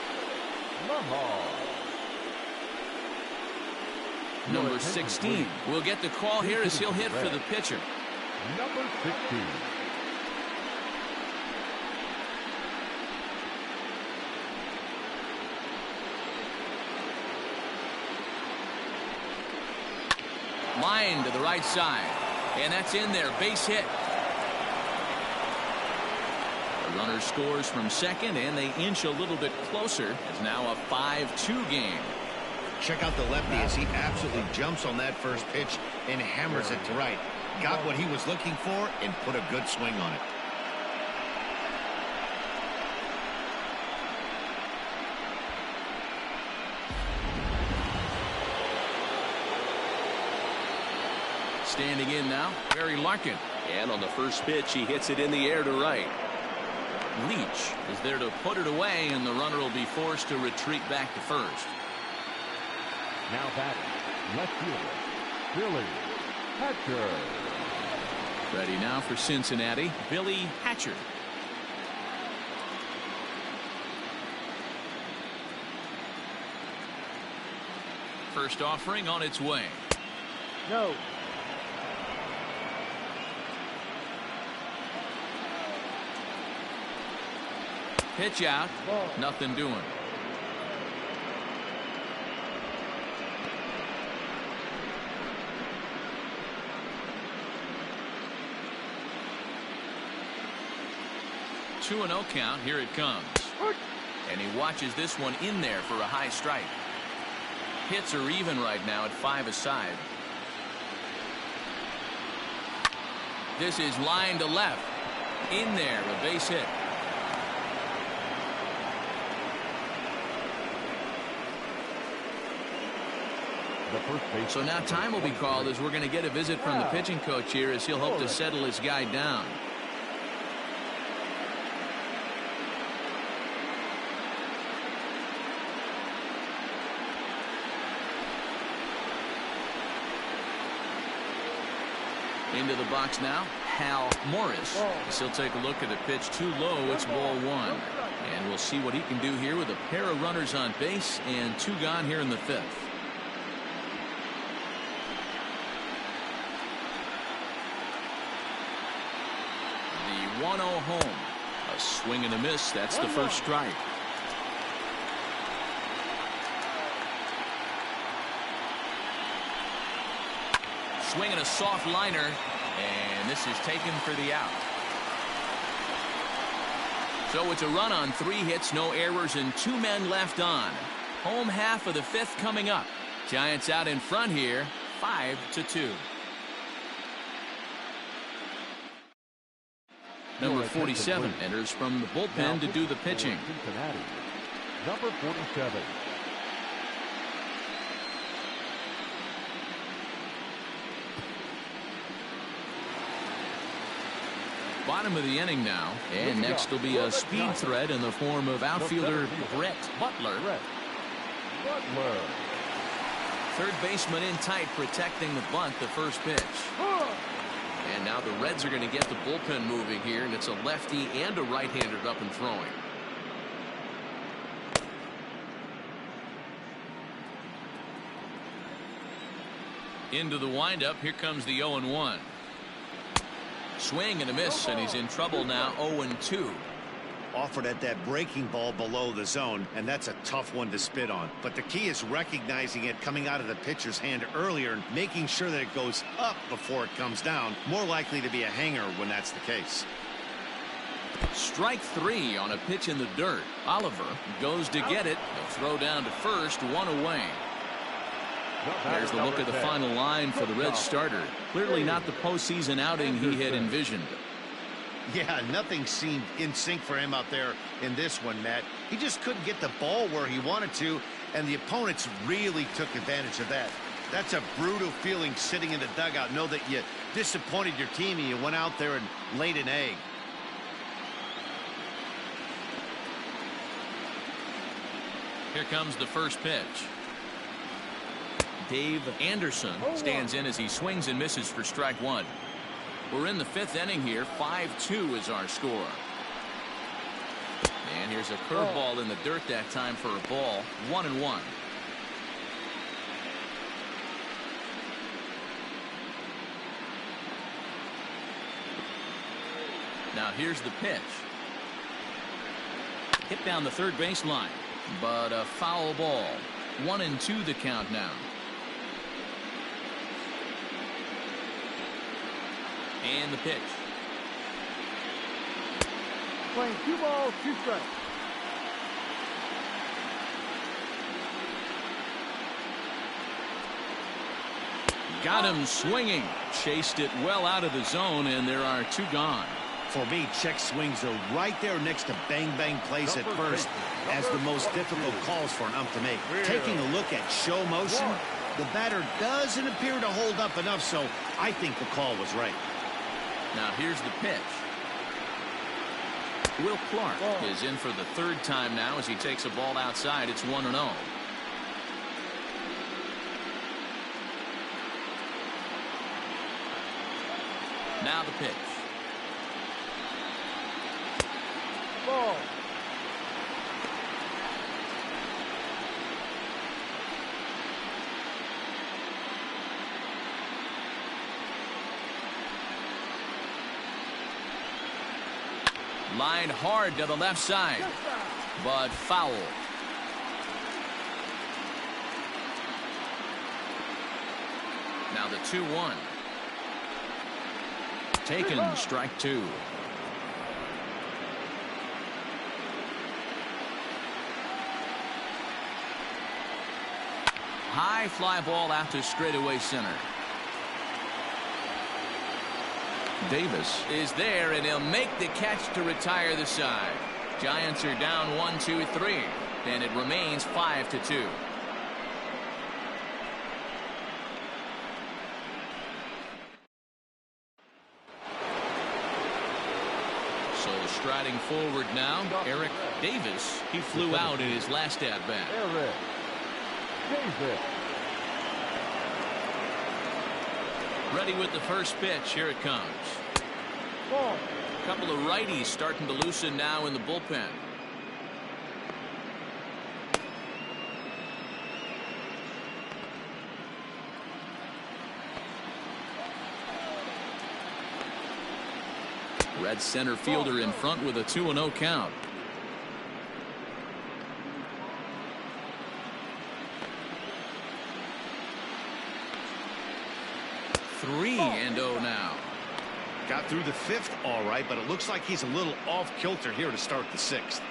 C: Mahal.
A: Number 16 will get the call here as he'll hit for the pitcher.
C: Number 16.
A: Line to the right side, and that's in there. Base hit. The runner scores from second, and they inch a little bit closer. It's now a 5-2 game.
B: Check out the lefty as he absolutely jumps on that first pitch and hammers it to right. Got what he was looking for and put a good swing on it.
A: Standing in now, Barry Larkin. And on the first pitch, he hits it in the air to right. Leach is there to put it away, and the runner will be forced to retreat back to first.
C: Now batting, left fielder, Billy Hatcher.
A: Ready now for Cincinnati, Billy Hatcher. first offering on its way.
E: No.
A: Pitch out.
E: Ball.
A: Nothing doing. Two and 0 count. Here it comes. And he watches this one in there for a high strike. Hits are even right now at 5 aside. This is line to left. In there, a base hit. So now time will be called as we're going to get a visit from the pitching coach here as he'll hope to settle his guy down. Into the box now, Hal Morris. As he'll take a look at a pitch too low. It's ball 1. And we'll see what he can do here with a pair of runners on base and 2 gone here in the 5th. The 1-0 home. A swing and a miss. That's the first strike. Swinging a soft liner, and this is taken for the out. So it's a run on 3 hits, no errors, and 2 men left on. Home half of the 5th coming up. Giants out in front here, 5-2. Number 47 enters from the bullpen to do the pitching.
C: Cincinnati, number 47.
A: Bottom of the inning now, and next will be a speed threat in the form of outfielder Brett Butler. Third baseman in tight, protecting the bunt, the first pitch. And now the Reds are going to get the bullpen moving here, and it's a lefty and a right-hander up and throwing. Into the windup, here comes the 0-1. Swing and a miss, and he's in trouble now. 0-2.
B: Offered at that breaking ball below the zone, and that's a tough one to spit on. But the key is recognizing it coming out of the pitcher's hand earlier and making sure that it goes up before it comes down. More likely to be a hanger when that's the case.
A: Strike 3 on a pitch in the dirt. Oliver goes to get it. The throw down to first, 1 away. There's the look at the final line for the Reds starter. Clearly not the postseason outing he had envisioned.
B: Yeah, nothing seemed in sync for him out there in this one, Matt. He just couldn't get the ball where he wanted to, and the opponents really took advantage of that. That's a brutal feeling sitting in the dugout. Know that you disappointed your team and you went out there and laid an egg.
A: Here comes the first pitch. Dave Anderson stands in as he swings and misses for strike 1. We're in the 5th inning here. 5-2 is our score. And here's a curveball in the dirt that time for a ball. 1-1. Now here's the pitch. Hit down the third baseline, but a foul ball. 1-2 the count now. And the pitch.
E: Playing 2 balls, 2 strikes.
A: Got him swinging. Chased it well out of the zone, and there are 2 gone.
B: For me, check swings are right there next to bang-bang plays at first as the most difficult calls for an ump to make. Taking a look at show motion, the batter doesn't appear to hold up enough, so I think the call was right.
A: Now here's the pitch. Will Clark is in for the 3rd time now as he takes a ball outside. It's 1-0. Now the pitch.
E: Ball.
A: Lined hard to the left side, but foul. Now the 2-1. Taken, strike two. High fly ball out to straightaway center. Davis is there, and he'll make the catch to retire the side. Giants are down 1-2-3, and it remains 5-2. So striding forward now, Eric Davis. He flew out in his last at-bat.
C: Eric Davis.
A: Ready with the first pitch. Here it comes.
E: Ball.
A: A couple of righties starting to loosen now in the bullpen. Red center fielder in front with a 2-0 count. Three and 0 now.
B: Got through the fifth all right, but it looks like he's a little off kilter here to start the sixth.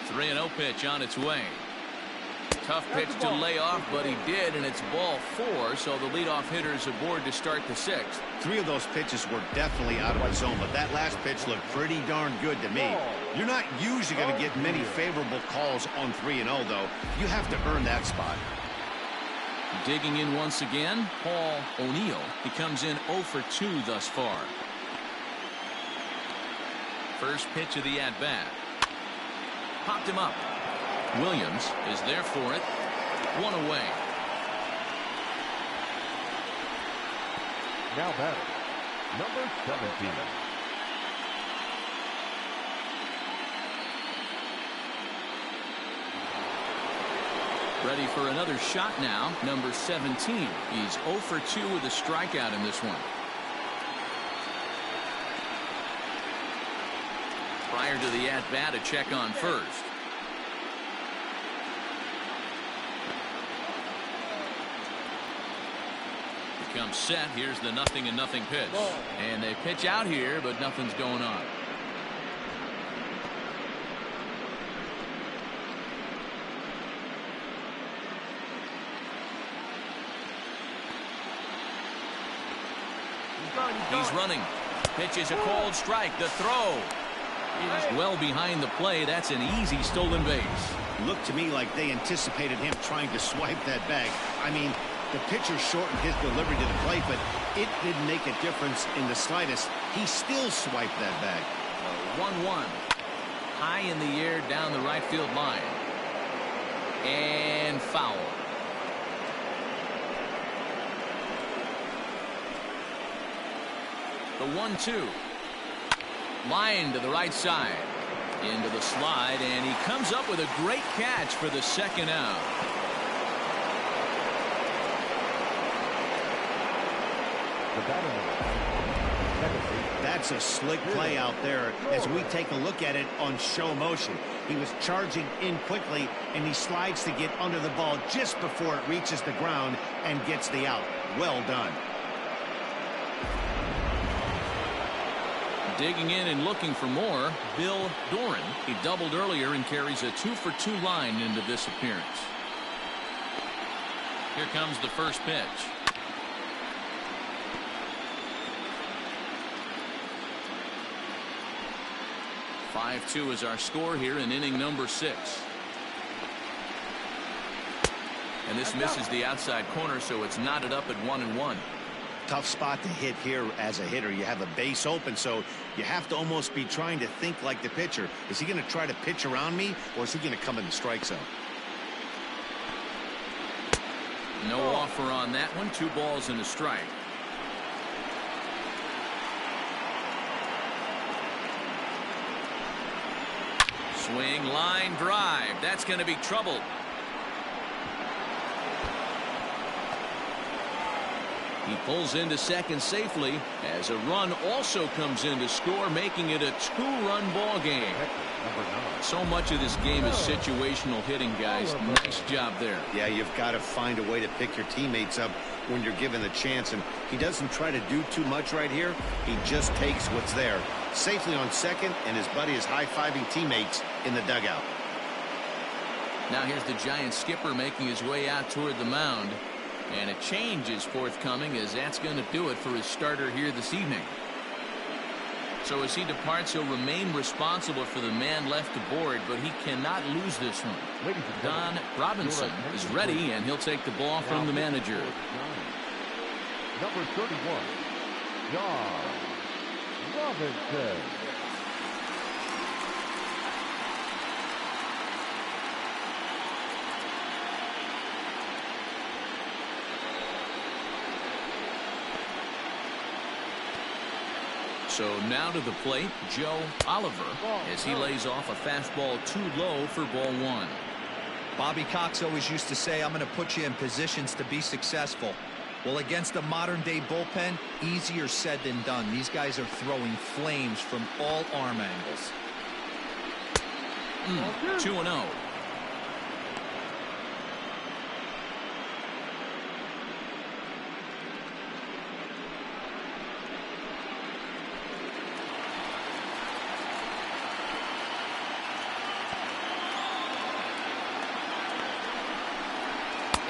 A: Three and 0 pitch on its way. Tough pitch to lay off, but he did, and it's ball four, so the leadoff hitter is aboard to start the sixth.
B: Three of those pitches were definitely out of the zone, but that last pitch looked pretty darn good to me. You're not usually going to get many favorable calls on 3-0, though. You have to earn that spot.
A: Digging in once again, Paul O'Neill. He comes in 0 for 2 thus far. First pitch of the at-bat. Popped him up. Williams is there for it. One away.
C: Now batting, number 17.
A: Ready for another shot now. Number 17. He's 0 for 2 with a strikeout in this one. Prior to the at-bat, a check on first. Comes set. Here's the 0-0 pitch. And they pitch out here, but nothing's going on. He's running. Pitch is a cold strike. The throw is well behind the play. That's an easy stolen base.
B: Looked to me like they anticipated him trying to swipe that bag. I mean, the pitcher shortened his delivery to the plate, but it didn't make a difference in the slightest. He still swiped that bag.
A: 1-1. High in the air down the right field line. And foul. The 1-2. Line to the right side. Into the slide, and he comes up with a great catch for the second out.
B: That's a slick play out there as we take a look at it on show motion. He was charging in quickly, and he slides to get under the ball just before it reaches the ground and gets the out. Well done.
A: Digging in and looking for more, Bill Doran. He doubled earlier and carries a 2 for 2 line into this appearance. Here comes the first pitch. (5-2) is our score here in inning number 6. And this misses the outside corner, so it's knotted up at 1-1.
B: Tough spot to hit here as a hitter. You have a base open, so you have to almost be trying to think like the pitcher. Is he going to try to pitch around me, or is he going to come in the strike zone?
A: No offer on that one. 2 balls and a strike. Swing, line drive. That's going to be trouble. He pulls into second safely as a run also comes in to score, making it a 2-run ball game. So much of this game is situational hitting, guys. Nice job there.
B: Yeah, you've got to find a way to pick your teammates up when you're given the chance, and he doesn't try to do too much right here. He just takes what's there. Safely on second, and his buddy is high-fiving teammates in the dugout.
A: Now here's the Giants skipper making his way out toward the mound. And a change is forthcoming, as that's going to do it for his starter here this evening. So as he departs, he'll remain responsible for the man left aboard, but he cannot lose this one. Don Robinson is ready, and he'll take the ball from the manager.
C: Number 31, Don Robinson.
A: So now to the plate, Joe Oliver, as he lays off a fastball too low for ball 1.
D: Bobby Cox always used to say, I'm going to put you in positions to be successful. Well, against a modern-day bullpen, easier said than done. These guys are throwing flames from all arm angles.
A: 2-0.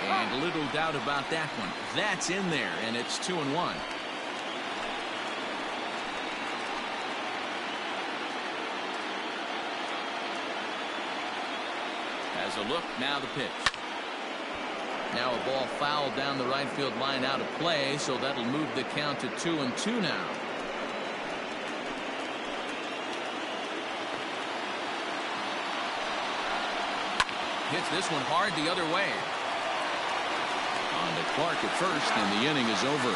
A: And little doubt about that one. That's in there, and it's 2-1. As a look, now the pitch. Now a ball fouled down the right field line out of play, so that'll move the count to 2-2 now. Hits this one hard the other way. On to Clark at first, and the inning is over.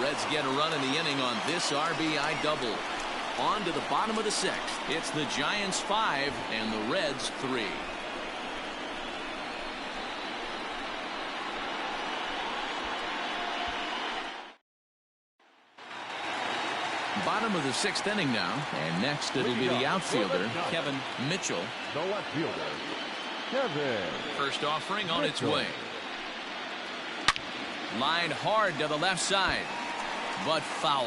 A: Reds get a run in the inning on this RBI double. On to the bottom of the 6th. It's the Giants 5 and the Reds 3. Bottom of the 6th inning now, and next it'll be the outfielder, Kevin Mitchell.
C: The left fielder, Kevin.
A: First offering on its way. Lined hard to the left side, but foul.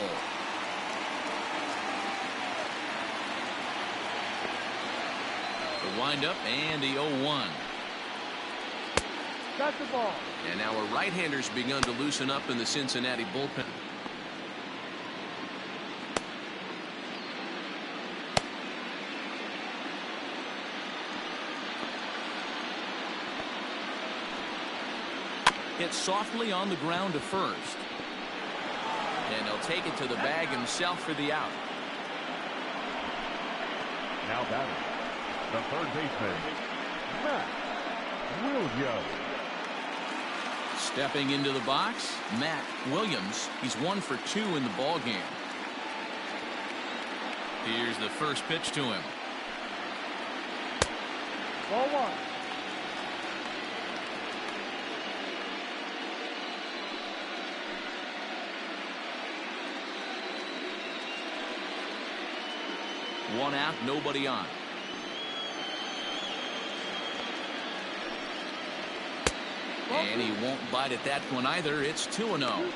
A: The windup and the 0-1.
E: Got the ball.
A: And now a right-hander's begun to loosen up in the Cincinnati bullpen. Hit softly on the ground to first. And he'll take it to the bag himself for the out.
C: Now batting, the third baseman, Matt Williams.
A: Stepping into the box, Matt Williams. He's 1 for 2 in the ball game. Here's the first pitch to him.
E: Ball 1.
A: One out, nobody on. And he won't bite at that one either. It's 2-0.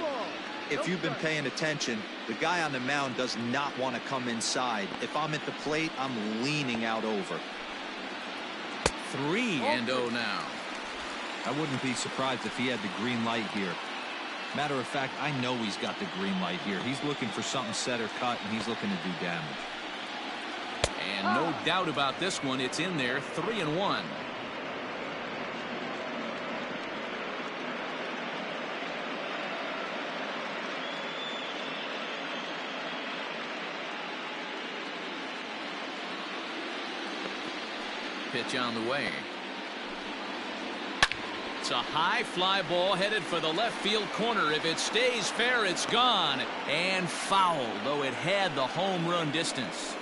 D: If you've been paying attention, the guy on the mound does not want to come inside. If I'm at the plate, I'm leaning out over.
A: 3-0 now.
D: I wouldn't be surprised if he had the green light here. Matter of fact, I know he's got the green light here. He's looking for something set or cut, and he's looking to do damage.
A: And no doubt about this one, it's in there. 3-1. Pitch on the way. It's a high fly ball headed for the left field corner. If it stays fair, it's gone. And foul, though it had the home run distance.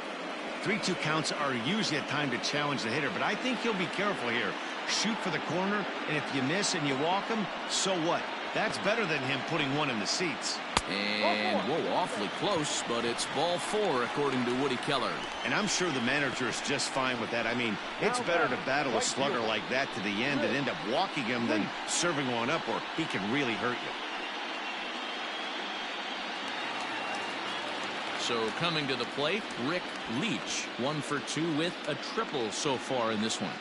B: 3-2 counts are usually a time to challenge the hitter, but I think he'll be careful here. shoot for the corner, and if you miss and you walk him, so what? That's better than him putting one in the seats.
A: And, whoa, awfully close, but it's ball 4, according to Woody Keller.
B: And I'm sure the manager is just fine with that. I mean, it's better to battle a slugger like that to the end and end up walking him than serving one up, or he can really hurt you.
A: So coming to the plate, Rick Leach, 1 for 2 with a triple so far in this one.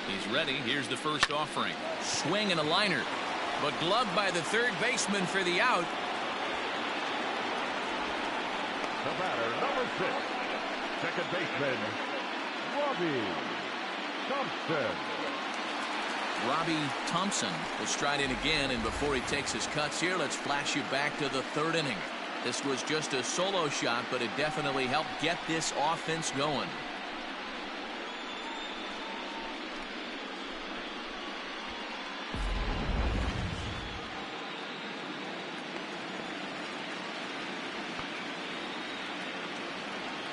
A: He's ready. Here's the first offering. Swing and a liner, but gloved by the third baseman for the out.
C: The batter, number 6, second baseman, Robbie Thompson.
A: Robbie Thompson will stride in again, and before he takes his cuts here, let's flash you back to the 3rd inning. This was just a solo shot, but it definitely helped get this offense going.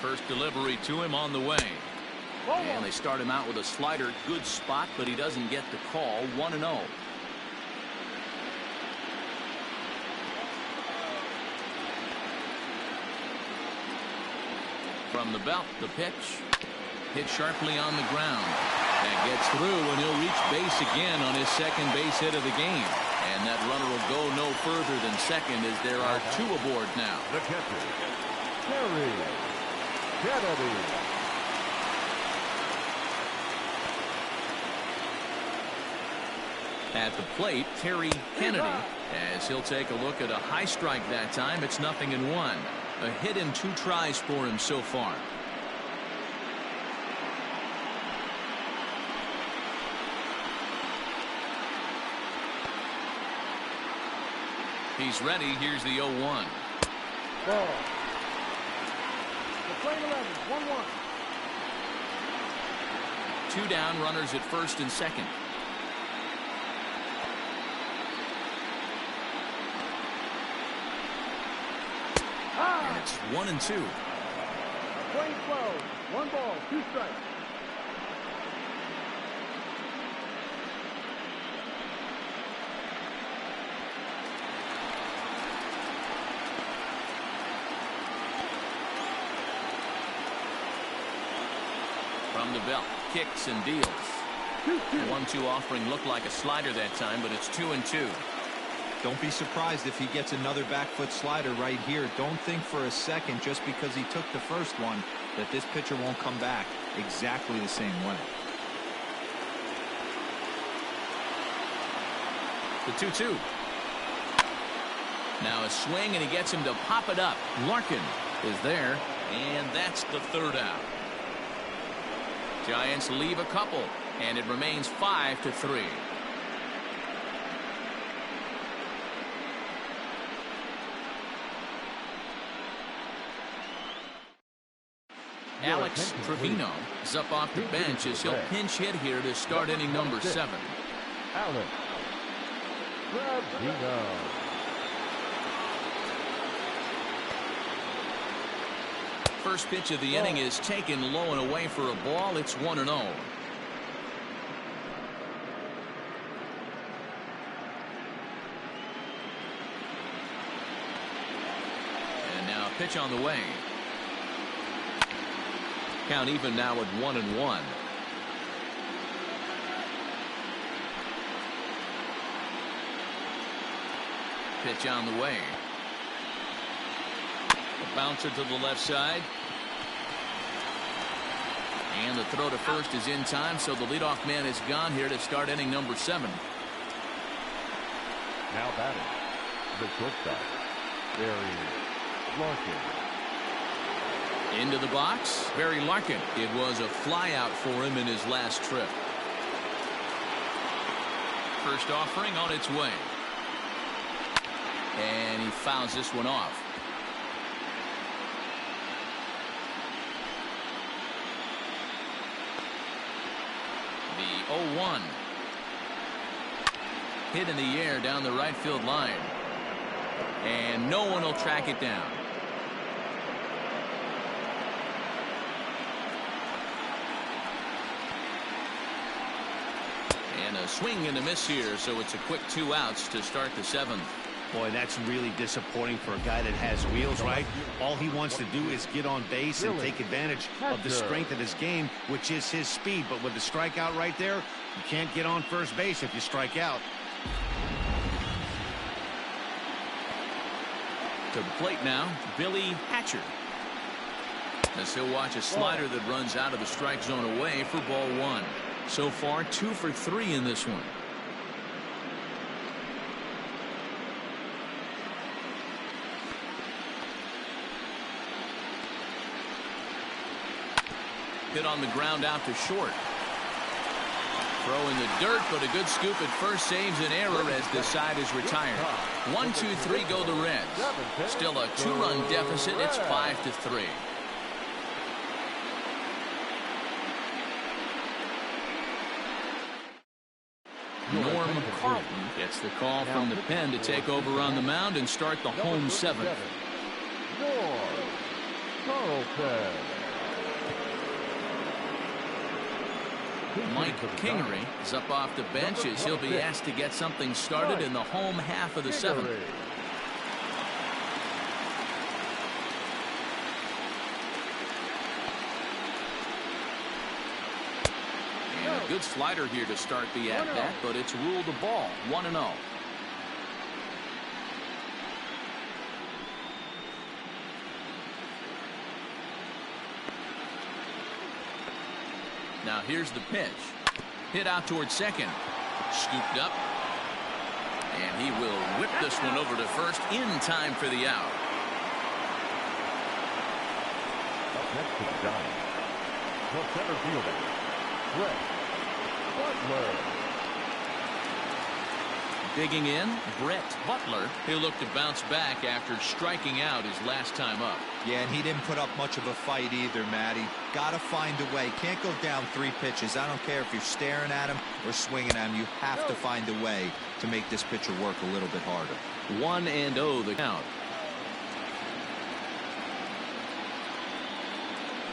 A: First delivery to him on the way. And they start him out with a slider. Good spot, but he doesn't get the call. 1-0. From the belt, the pitch. Hit sharply on the ground. That gets through, and he'll reach base again on his second base hit of the game. And that runner will go no further than second, as there are 2 aboard now.
C: The catcher, Terry Kennedy.
A: At the plate, Terry Kennedy, as he'll take a look at a high strike that time. It's 0-1. A hit in 2 tries for him so far. He's ready. Here's the 0-1.
E: Ball. The play 11, 1-1.
A: 2 down, runners at first and second. And it's 1-2.
E: Playing slow. 1 ball, 2 strikes.
A: From the belt, kicks and deals.
E: 2-2.
A: 1-2 offering looked like a slider that time, but it's 2-2.
D: Don't be surprised if he gets another back foot slider right here. Don't think for a second, just because he took the first one, that this pitcher won't come back exactly the same way.
A: The 2-2. Now a swing, and he gets him to pop it up. Larkin is there, and that's the 3rd out. Giants leave a couple, and it remains 5-3. Alex Trevino is up off the bench as he'll pinch hit here to start inning number 7.
C: Alex Trevino.
A: First pitch of the inning is taken low and away for a ball. It's 1-0. And now a pitch on the way. Count even now at 1-1. Pitch on the way. A bouncer to the left side. And the throw to first is in time, so the leadoff man is gone here to start inning number 7.
C: Now batting, the shortstop, Barry Larkin.
A: Into the box, Barry Larkin. It was a flyout for him in his last trip. First offering on its way. And he fouls this one off. The 0-1. Hit in the air down the right field line. And no one will track it down. swing and a miss here, so it's a quick 2 outs to start the 7th.
B: Boy, that's really disappointing for a guy that has wheels, right? All he wants to do is get on base and take advantage of the strength of his game, which is his speed. But with the strikeout right there, you can't get on first base if you strike out.
A: To the plate now, Billy Hatcher. As he'll watch a slider that runs out of the strike zone away for ball 1. So far, 2 for 3 in this one. Hit on the ground out to short. Throw in the dirt, but a good scoop at first saves an error as the side is retired. 1, 2, 3 go the Reds. Still a 2-run deficit. It's 5-3. Norm Carlton gets the call from the pen to take over on the mound and start the home 7th.
C: Norm Carlton.
A: Mike Kingery is up off the bench as he'll be asked to get something started in the home half of the 7th. And a good slider here to start the at-bat, but it's ruled a ball. 1-0. Now here's the pitch. Hit out towards second. Scooped up. And he will whip this one over to first in time for the out.
C: Up next to the Giants, the center fielder, Brett Butler.
A: Digging in, Brett Butler. He'll look to bounce back after striking out his last time up.
D: Yeah, and he didn't put up much of a fight either, Matty. Got to find a way. Can't go down 3 pitches. I don't care if you're staring at him or swinging at him. You have to find a way to make this pitcher work a little bit harder.
A: 1-0 the count.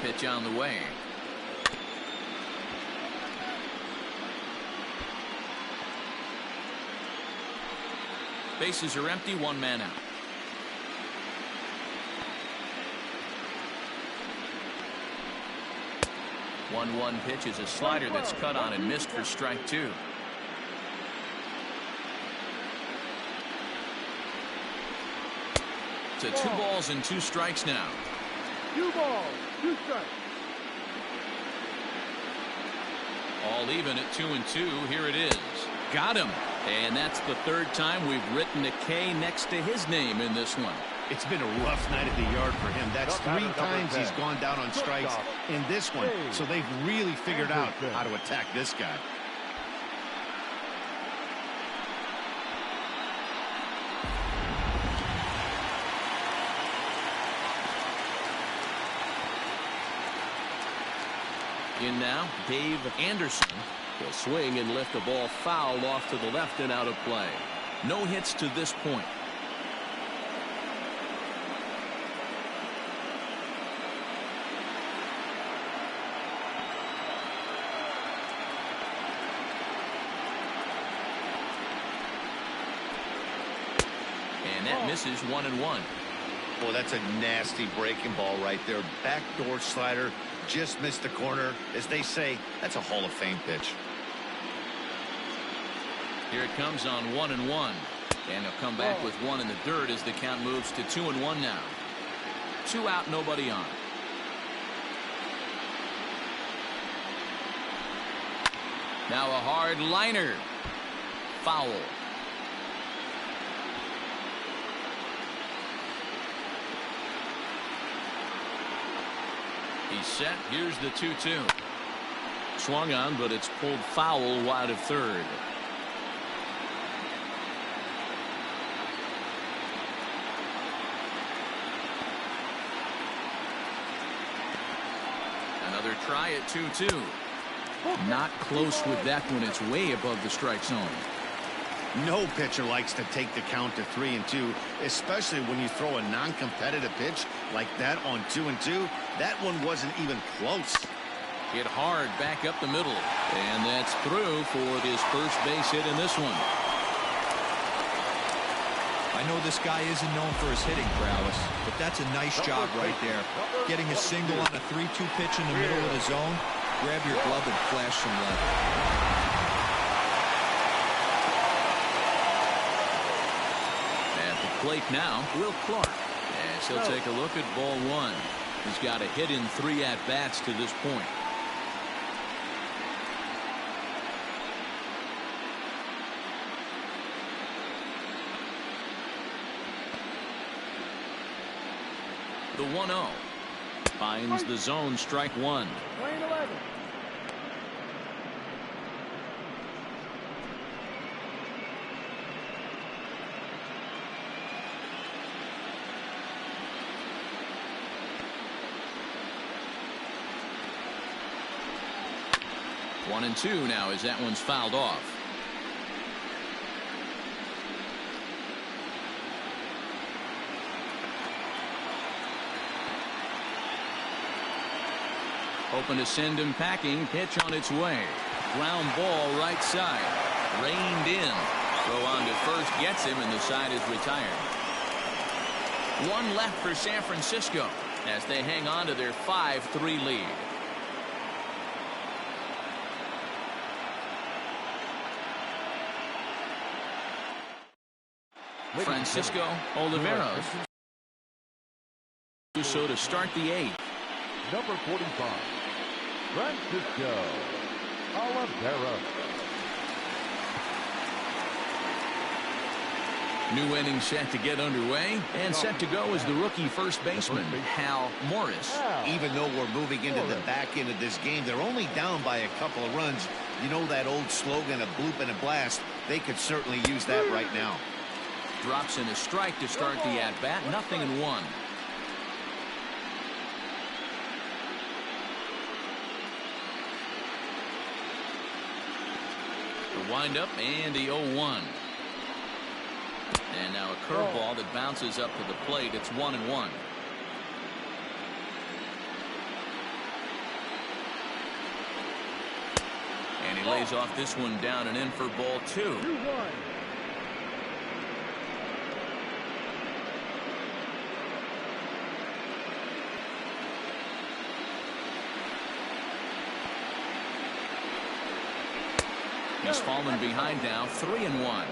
A: Pitch on the way. Bases are empty, 1 man out. One pitch is a slider that's cut on and missed for strike 2. To 2 balls and 2 strikes now.
E: 2 balls, 2 strikes.
A: All even at 2-2. Here it is. Got him. And that's the 3rd time we've written a K next to his name in this one.
B: It's been a rough night at the yard for him. That's 3 times he's gone down on strikes in this one. So they've really figured out how to attack this guy.
A: In now, Dave Anderson. He'll swing and lift a ball foul off to the left and out of play. No hits to this point. And that misses 1-1.
B: Well, that's a nasty breaking ball right there. Backdoor slider. Just missed the corner. As they say, that's a Hall of Fame pitch.
A: Here it comes on 1-1. And he'll come back with 1 in the dirt as the count moves to 2-1 now. 2 out, nobody on. Now a hard liner. Foul. He's set. Here's the 2-2. Swung on, but it's pulled foul wide of third. Another try at 2-2. Not close with that one. It's way above the strike zone.
B: No pitcher likes to take the count to 3-2, especially when you throw a non-competitive pitch like that on 2-2. That one wasn't even close.
A: Hit hard back up the middle. And that's through for his first base hit in this one.
D: I know this guy isn't known for his hitting prowess, but that's a nice job right there. Getting a single on a 3-2 pitch in the middle of the zone. Grab your glove and flash some left.
A: At the plate now, Will Clark. As he'll take a look at ball one. He's got a hit in 3 at-bats to this point. The 1-0 finds the zone, strike one.
E: Lane 11.
A: One and two now as that one's fouled off. Hoping to send him packing. Pitch on its way. Ground ball right side. Reined in. Throw on to first gets him, and the side is retired. One left for San Francisco as they hang on to their 5-3 lead. Francisco Oliveros. So to start the 8th.
C: Number 45, Francisco Oliveros.
A: New inning set to get underway, and set to go is the rookie first baseman, Hal Morris.
B: Even though we're moving into the back end of this game, they're only down by a couple of runs. You know that old slogan, a bloop and a blast. They could certainly use that right now.
A: Drops in a strike to start the at-bat. 0-1. The windup and the 0-1. And now a curveball that bounces up to the plate. It's 1-1. And he lays off this one down and in for ball 2.
E: 2-1.
A: He's fallen behind now, 3-1.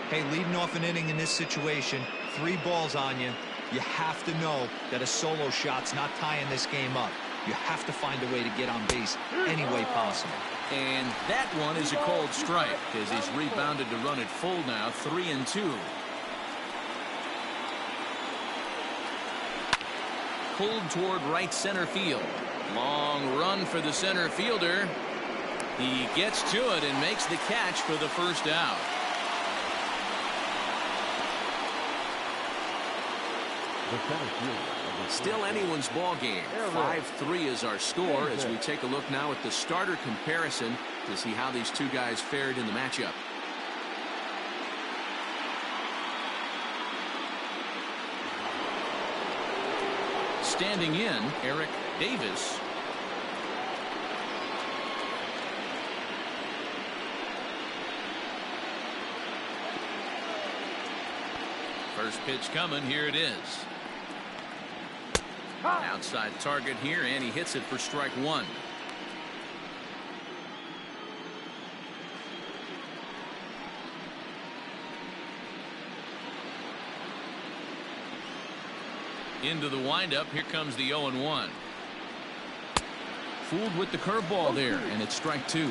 D: Hey, leading off an inning in this situation, 3 balls on you. You have to know that a solo shot's not tying this game up. You have to find a way to get on base any way possible.
A: And that one is a cold strike as he's rebounded to run it full now, 3-2. Pulled toward right center field. Long run for the center fielder. He gets to it and makes the catch for the first out. Still anyone's ball game. 5-3 is our score as we take a look now at the starter comparison to see how these two guys fared in the matchup. Standing in, Eric Davis. First pitch coming. Here it is. Outside target here, and he hits it for strike one. Into the windup. Here comes the 0-1. Fooled with the curveball there, and it's strike two.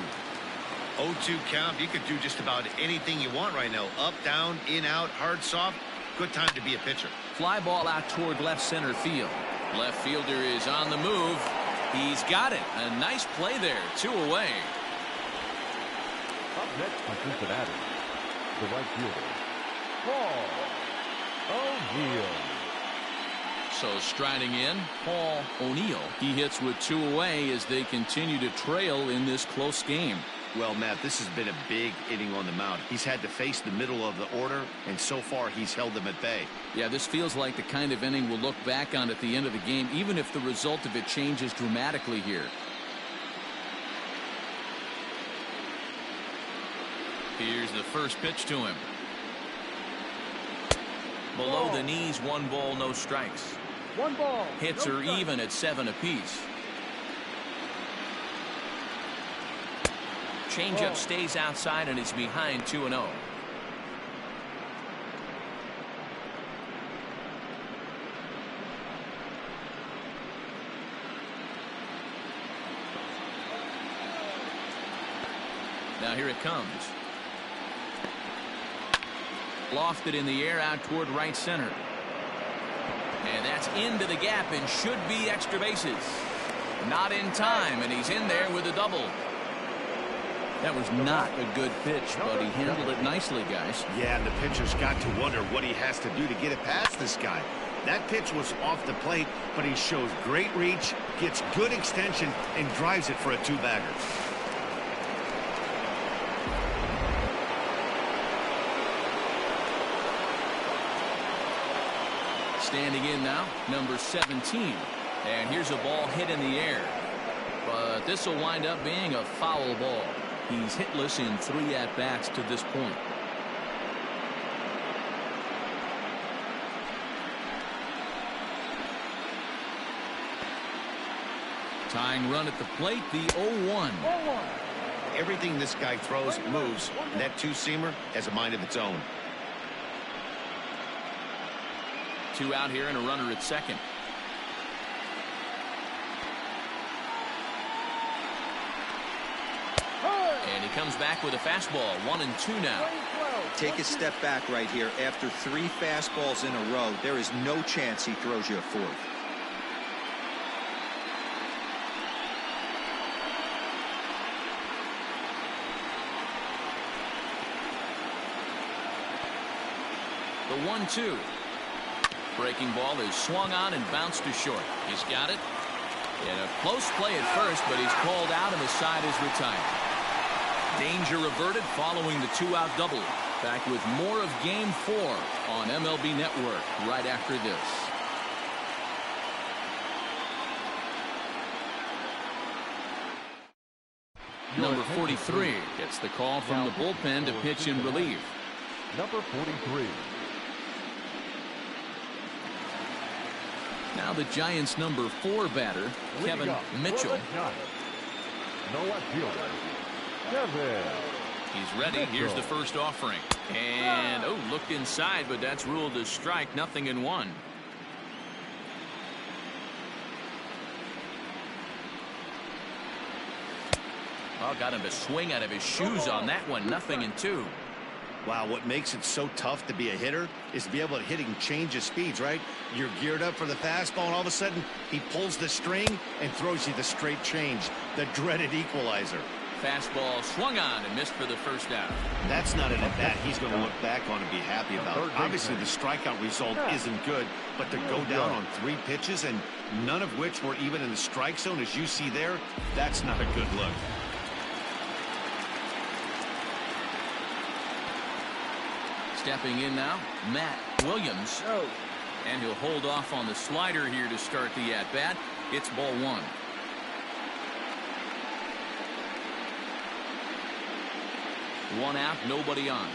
B: 0-2 count. You could do just about anything you want right now. Up, down, in, out, hard, soft. Good time to be a pitcher.
A: Fly ball out toward left center field. Left fielder is on the move. He's got it. A nice play there. 2 away.
C: Up next for Cincinnati, the right fielder, Paul O'Neill.
A: So striding in, Paul O'Neill. He hits with 2 away as they continue to trail in this close game.
B: Well, Matt, this has been a big inning on the mound. He's had to face the middle of the order, and so far he's held them at bay.
A: Yeah, this feels like the kind of inning we'll look back on at the end of the game, even if the result of it changes dramatically here. Here's the first pitch to him. Below the knees, 1 ball, no strikes.
E: 1 ball.
A: Hits
E: no
A: are
E: strikes.
A: even at 7 apiece. Changeup stays outside and is behind 2-0. Now here it comes. Lofted in the air out toward right center. And that's into the gap and should be extra bases. Not in time, and he's in there with a double. That was not a good pitch, but he handled it nicely, guys.
B: Yeah, and the pitcher's got to wonder what he has to do to get it past this guy. That pitch was off the plate, but he shows great reach, gets good extension, and drives it for a 2-bagger.
A: Standing in now, number 17. And here's a ball hit in the air. But this will wind up being a foul ball. He's hitless in 3 at-bats to this point. Tying run at the plate, the 0-1.
B: Everything this guy throws moves, and that 2-seamer has a mind of its own.
A: 2 out here and a runner at second. And he comes back with a fastball. 1-2 now.
D: Take a step back right here. After 3 fastballs in a row, there is no chance he throws you a 4th.
A: The 1-2. Breaking ball is swung on and bounced to short. He's got it. And a close play at first, but he's called out and the side is retired. Danger averted following the 2-out double. Back with more of Game 4 on MLB Network right after this. Number 43 gets the call from the bullpen to pitch in relief.
C: Number 43.
A: Now the Giants' number 4 batter, Kevin Mitchell.
C: No left fielder, Kevin.
A: He's ready. Here's the first offering. And, oh, looked inside, but that's ruled a strike. 0-1. Well, got him to swing out of his shoes on that one. 0-2.
B: Wow, what makes it so tough to be a hitter is to be able to hit and change his speeds, right? You're geared up for the fastball, and all of a sudden, he pulls the string and throws you the straight change, the dreaded equalizer.
A: Fastball swung on and missed for the first out.
B: That's not an at-bat he's going to look back on and be happy about. Obviously, the strikeout result isn't good, but to go down on 3 pitches and none of which were even in the strike zone, as you see there, that's not a good look.
A: Stepping in now, Matt Williams. And he'll hold off on the slider here to start the at-bat. It's ball 1. One out, nobody on.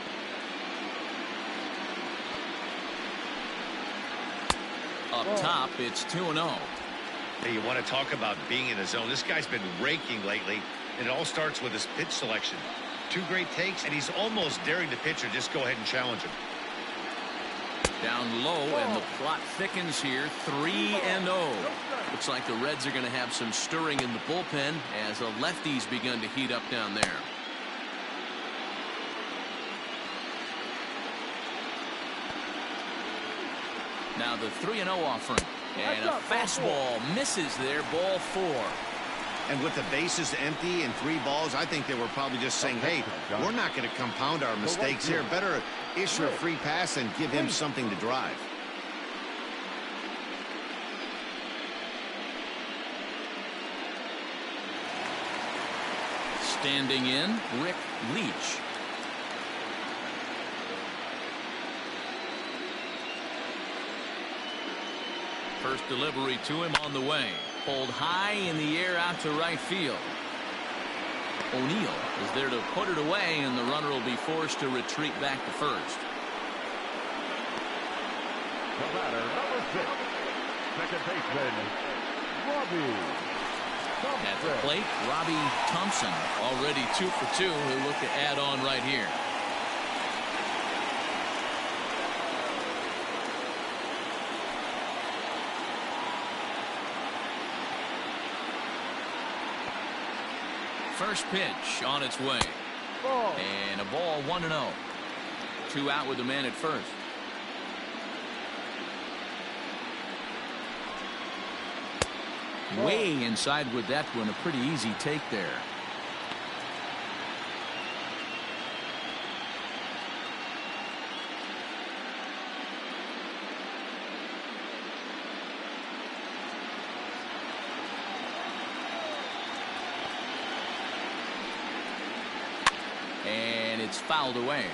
A: Up top, it's 2-0.
B: Hey, you want to talk about being in the zone. This guy's been raking lately, and it all starts with his pitch selection. 2 great takes, and he's almost daring the pitcher just go ahead and challenge him.
A: Down low, and the plot thickens here. 3-0. Looks like the Reds are going to have some stirring in the bullpen as the lefties begun to heat up down there. Now the 3-0 offering. And a fastball misses there. Ball 4.
B: And with the bases empty and 3 balls, I think they were probably just saying, hey, we're not going to compound our mistakes here. Better issue a free pass and give him something to drive.
A: Standing in, Rick Leach. First delivery to him on the way. Pulled high in the air out to right field. O'Neill is there to put it away, and the runner will be forced to retreat back to first.
C: The batter, number 6, second baseman, Robbie Thompson.
A: At the plate, Robbie Thompson, already 2 for 2. He'll look to add on right here. First pitch on its way.
E: Ball.
A: And a ball, 1-0. 2 out with the man at first. Way inside with that one. A pretty easy take there. And it's fouled away.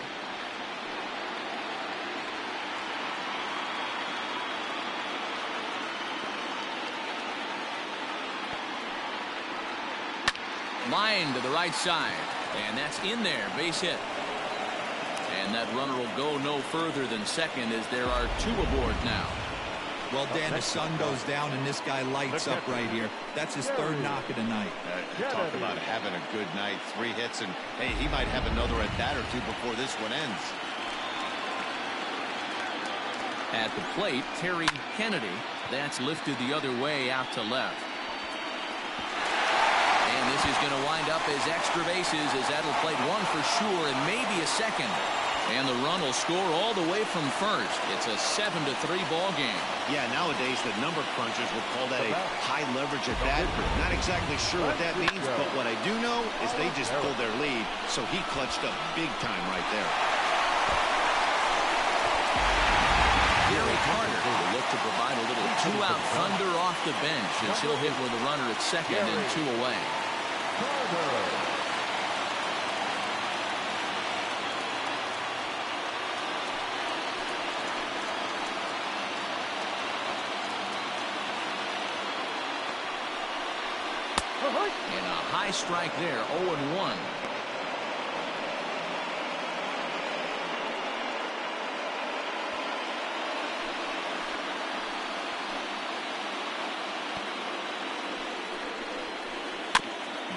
A: Line to the right side, and that's in there. Base hit. And that runner will go no further than second, as there are 2 aboard now.
D: Well, Dan, the sun goes down and this guy lights up right here. That's his 3rd knock of the night.
B: Talk about having a good night. 3 hits, and hey, he might have another at bat or 2 before this one ends.
A: At the plate, Terry Kennedy. That's lifted the other way out to left. And this is going to wind up as extra bases, as that'll play 1 for sure and maybe a second. And the run will score all the way from first. It's a 7-3 ball game.
B: Yeah, nowadays the number crunchers will call that a high leverage at bat. Not exactly sure what that means, but what I do know is they just pulled their lead, so he clutched up big time right there.
A: Gary Carter will look to provide a little 2-out thunder off the bench, as he'll hit with a runner at second and 2 away. And a high strike there, 0-1.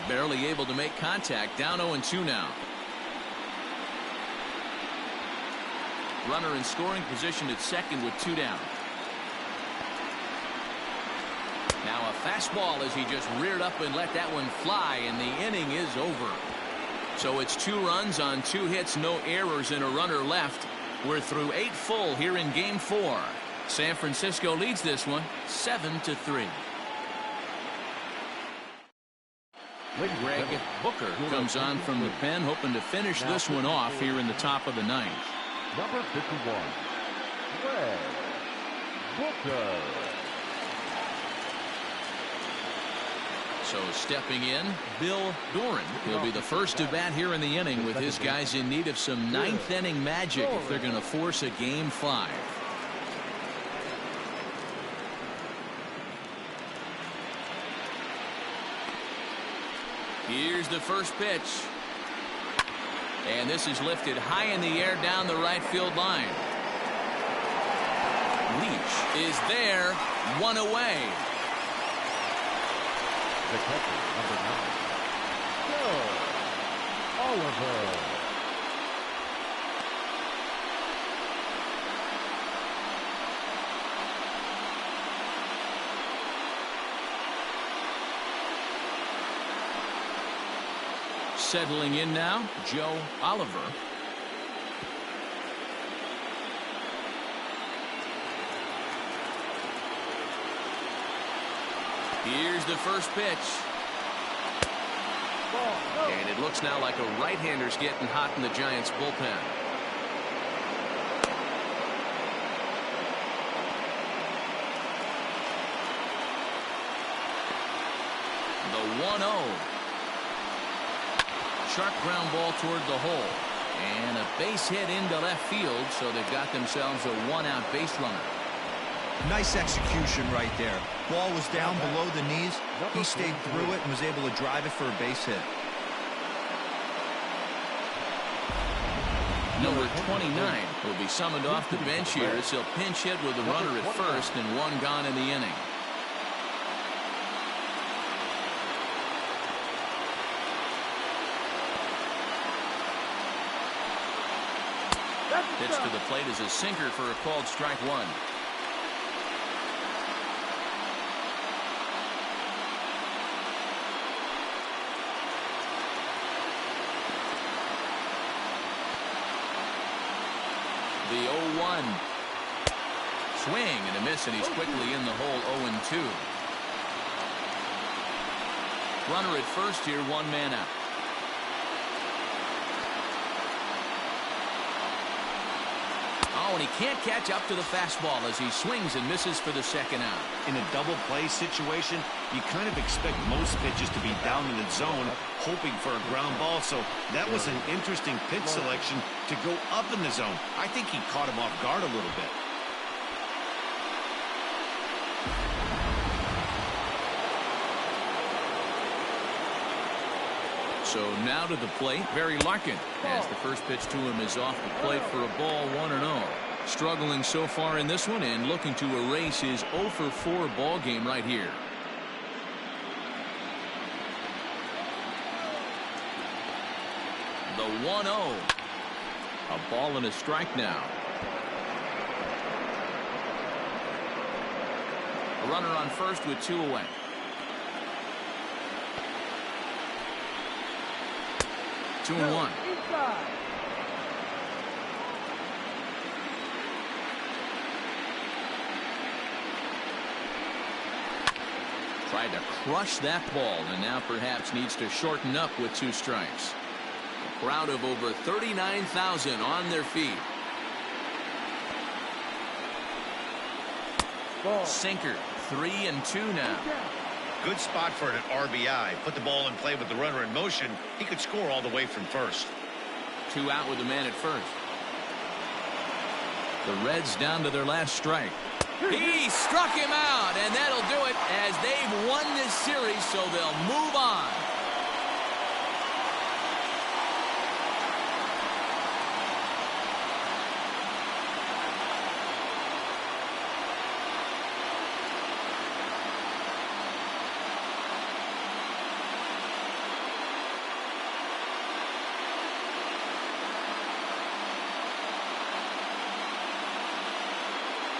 A: Barely able to make contact. Down 0-2 now. Runner in scoring position at second with 2 down. Now a fastball as he just reared up and let that one fly, and the inning is over. So it's 2 runs on 2 hits, no errors, and a runner left. We're through 8 full here in game 4. San Francisco leads this one 7-3. Greg Booker comes on from the pen, hoping to finish this one off here in the top of the 9th.
C: Number 51, Greg Booker.
A: So stepping in, Bill Doran. He'll be the first to bat here in the inning, with his guys in need of some 9th inning magic if they're going to force a game 5. Here's the first pitch. And this is lifted high in the air down the right field line. Leach is there, 1 away.
C: The catcher, number 9, Joe Oliver.
A: Settling in now, Joe Oliver. Here's the first pitch. And it looks now like a right-hander's getting hot in the Giants bullpen. The 1-0. Sharp ground ball toward the hole. And a base hit into left field, so they've got themselves a 1-out base runner.
D: Nice execution right there. Ball was down below the knees. He stayed through it and was able to drive it for a base hit.
A: Number 29 will be summoned off the bench here as he'll pinch hit with the runner at first and one gone in the inning. Pitch to the plate is a sinker for a called strike one. The 0-1. Swing and a miss, and he's quickly in the hole. 0-2. Runner at first here, one man out. Oh, and he can't catch up to the fastball as he swings and misses for the second out.
B: In a double play situation, you kind of expect most pitches to be down in the zone, hoping for a ground ball. So that was an interesting pitch selection to go up in the zone. I think he caught him off guard a little bit.
A: So now to the plate, Barry Larkin, as the first pitch to him is off the plate for a ball, 1-0. Struggling so far in this one and looking to erase his 0-for-4 ball game right here. The 1-0. A ball and a strike now. A runner on first with two away. Two and one. Tried to crush that ball and now perhaps needs to shorten up with two strikes. A crowd of over 39,000 on their feet. Sinker. 3-2 now.
B: Good spot for an RBI. Put the ball in play with the runner in motion. He could score all the way from first.
A: Two out with the man at first. The Reds down to their last strike. He struck him out, and that'll do it as they've won this series, so they'll move on.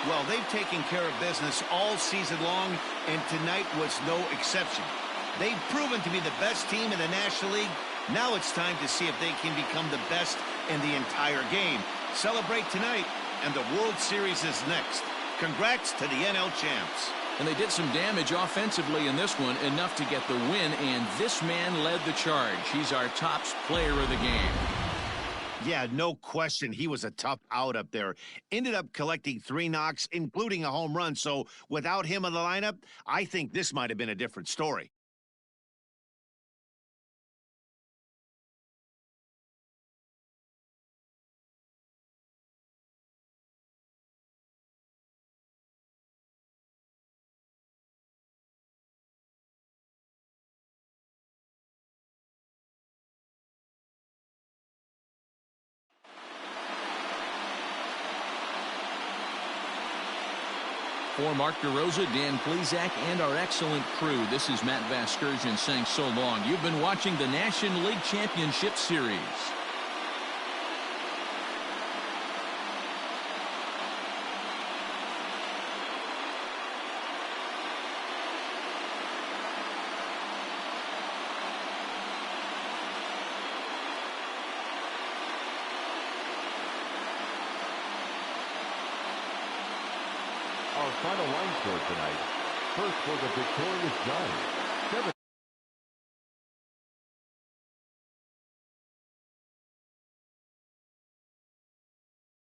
B: Well, they've taken care of business all season long, and tonight was no exception. They've proven to be the best team in the National League. Now it's time to see if they can become the best in the entire game. Celebrate tonight, and the World Series is next. Congrats to the NL champs.
A: And they did some damage offensively in this one, enough to get the win, and this man led the charge. He's our top player of the game.
B: Yeah, no question. He was a tough out up there. Ended up collecting 3 knocks, including a home run. So without him in the lineup, I think this might have been a different story.
A: For Mark DeRosa, Dan Plesac, and our excellent crew, this is Matt Vasgersian saying so long. You've been watching the National League Championship Series.
C: Our final line score tonight. First for the victorious Giants,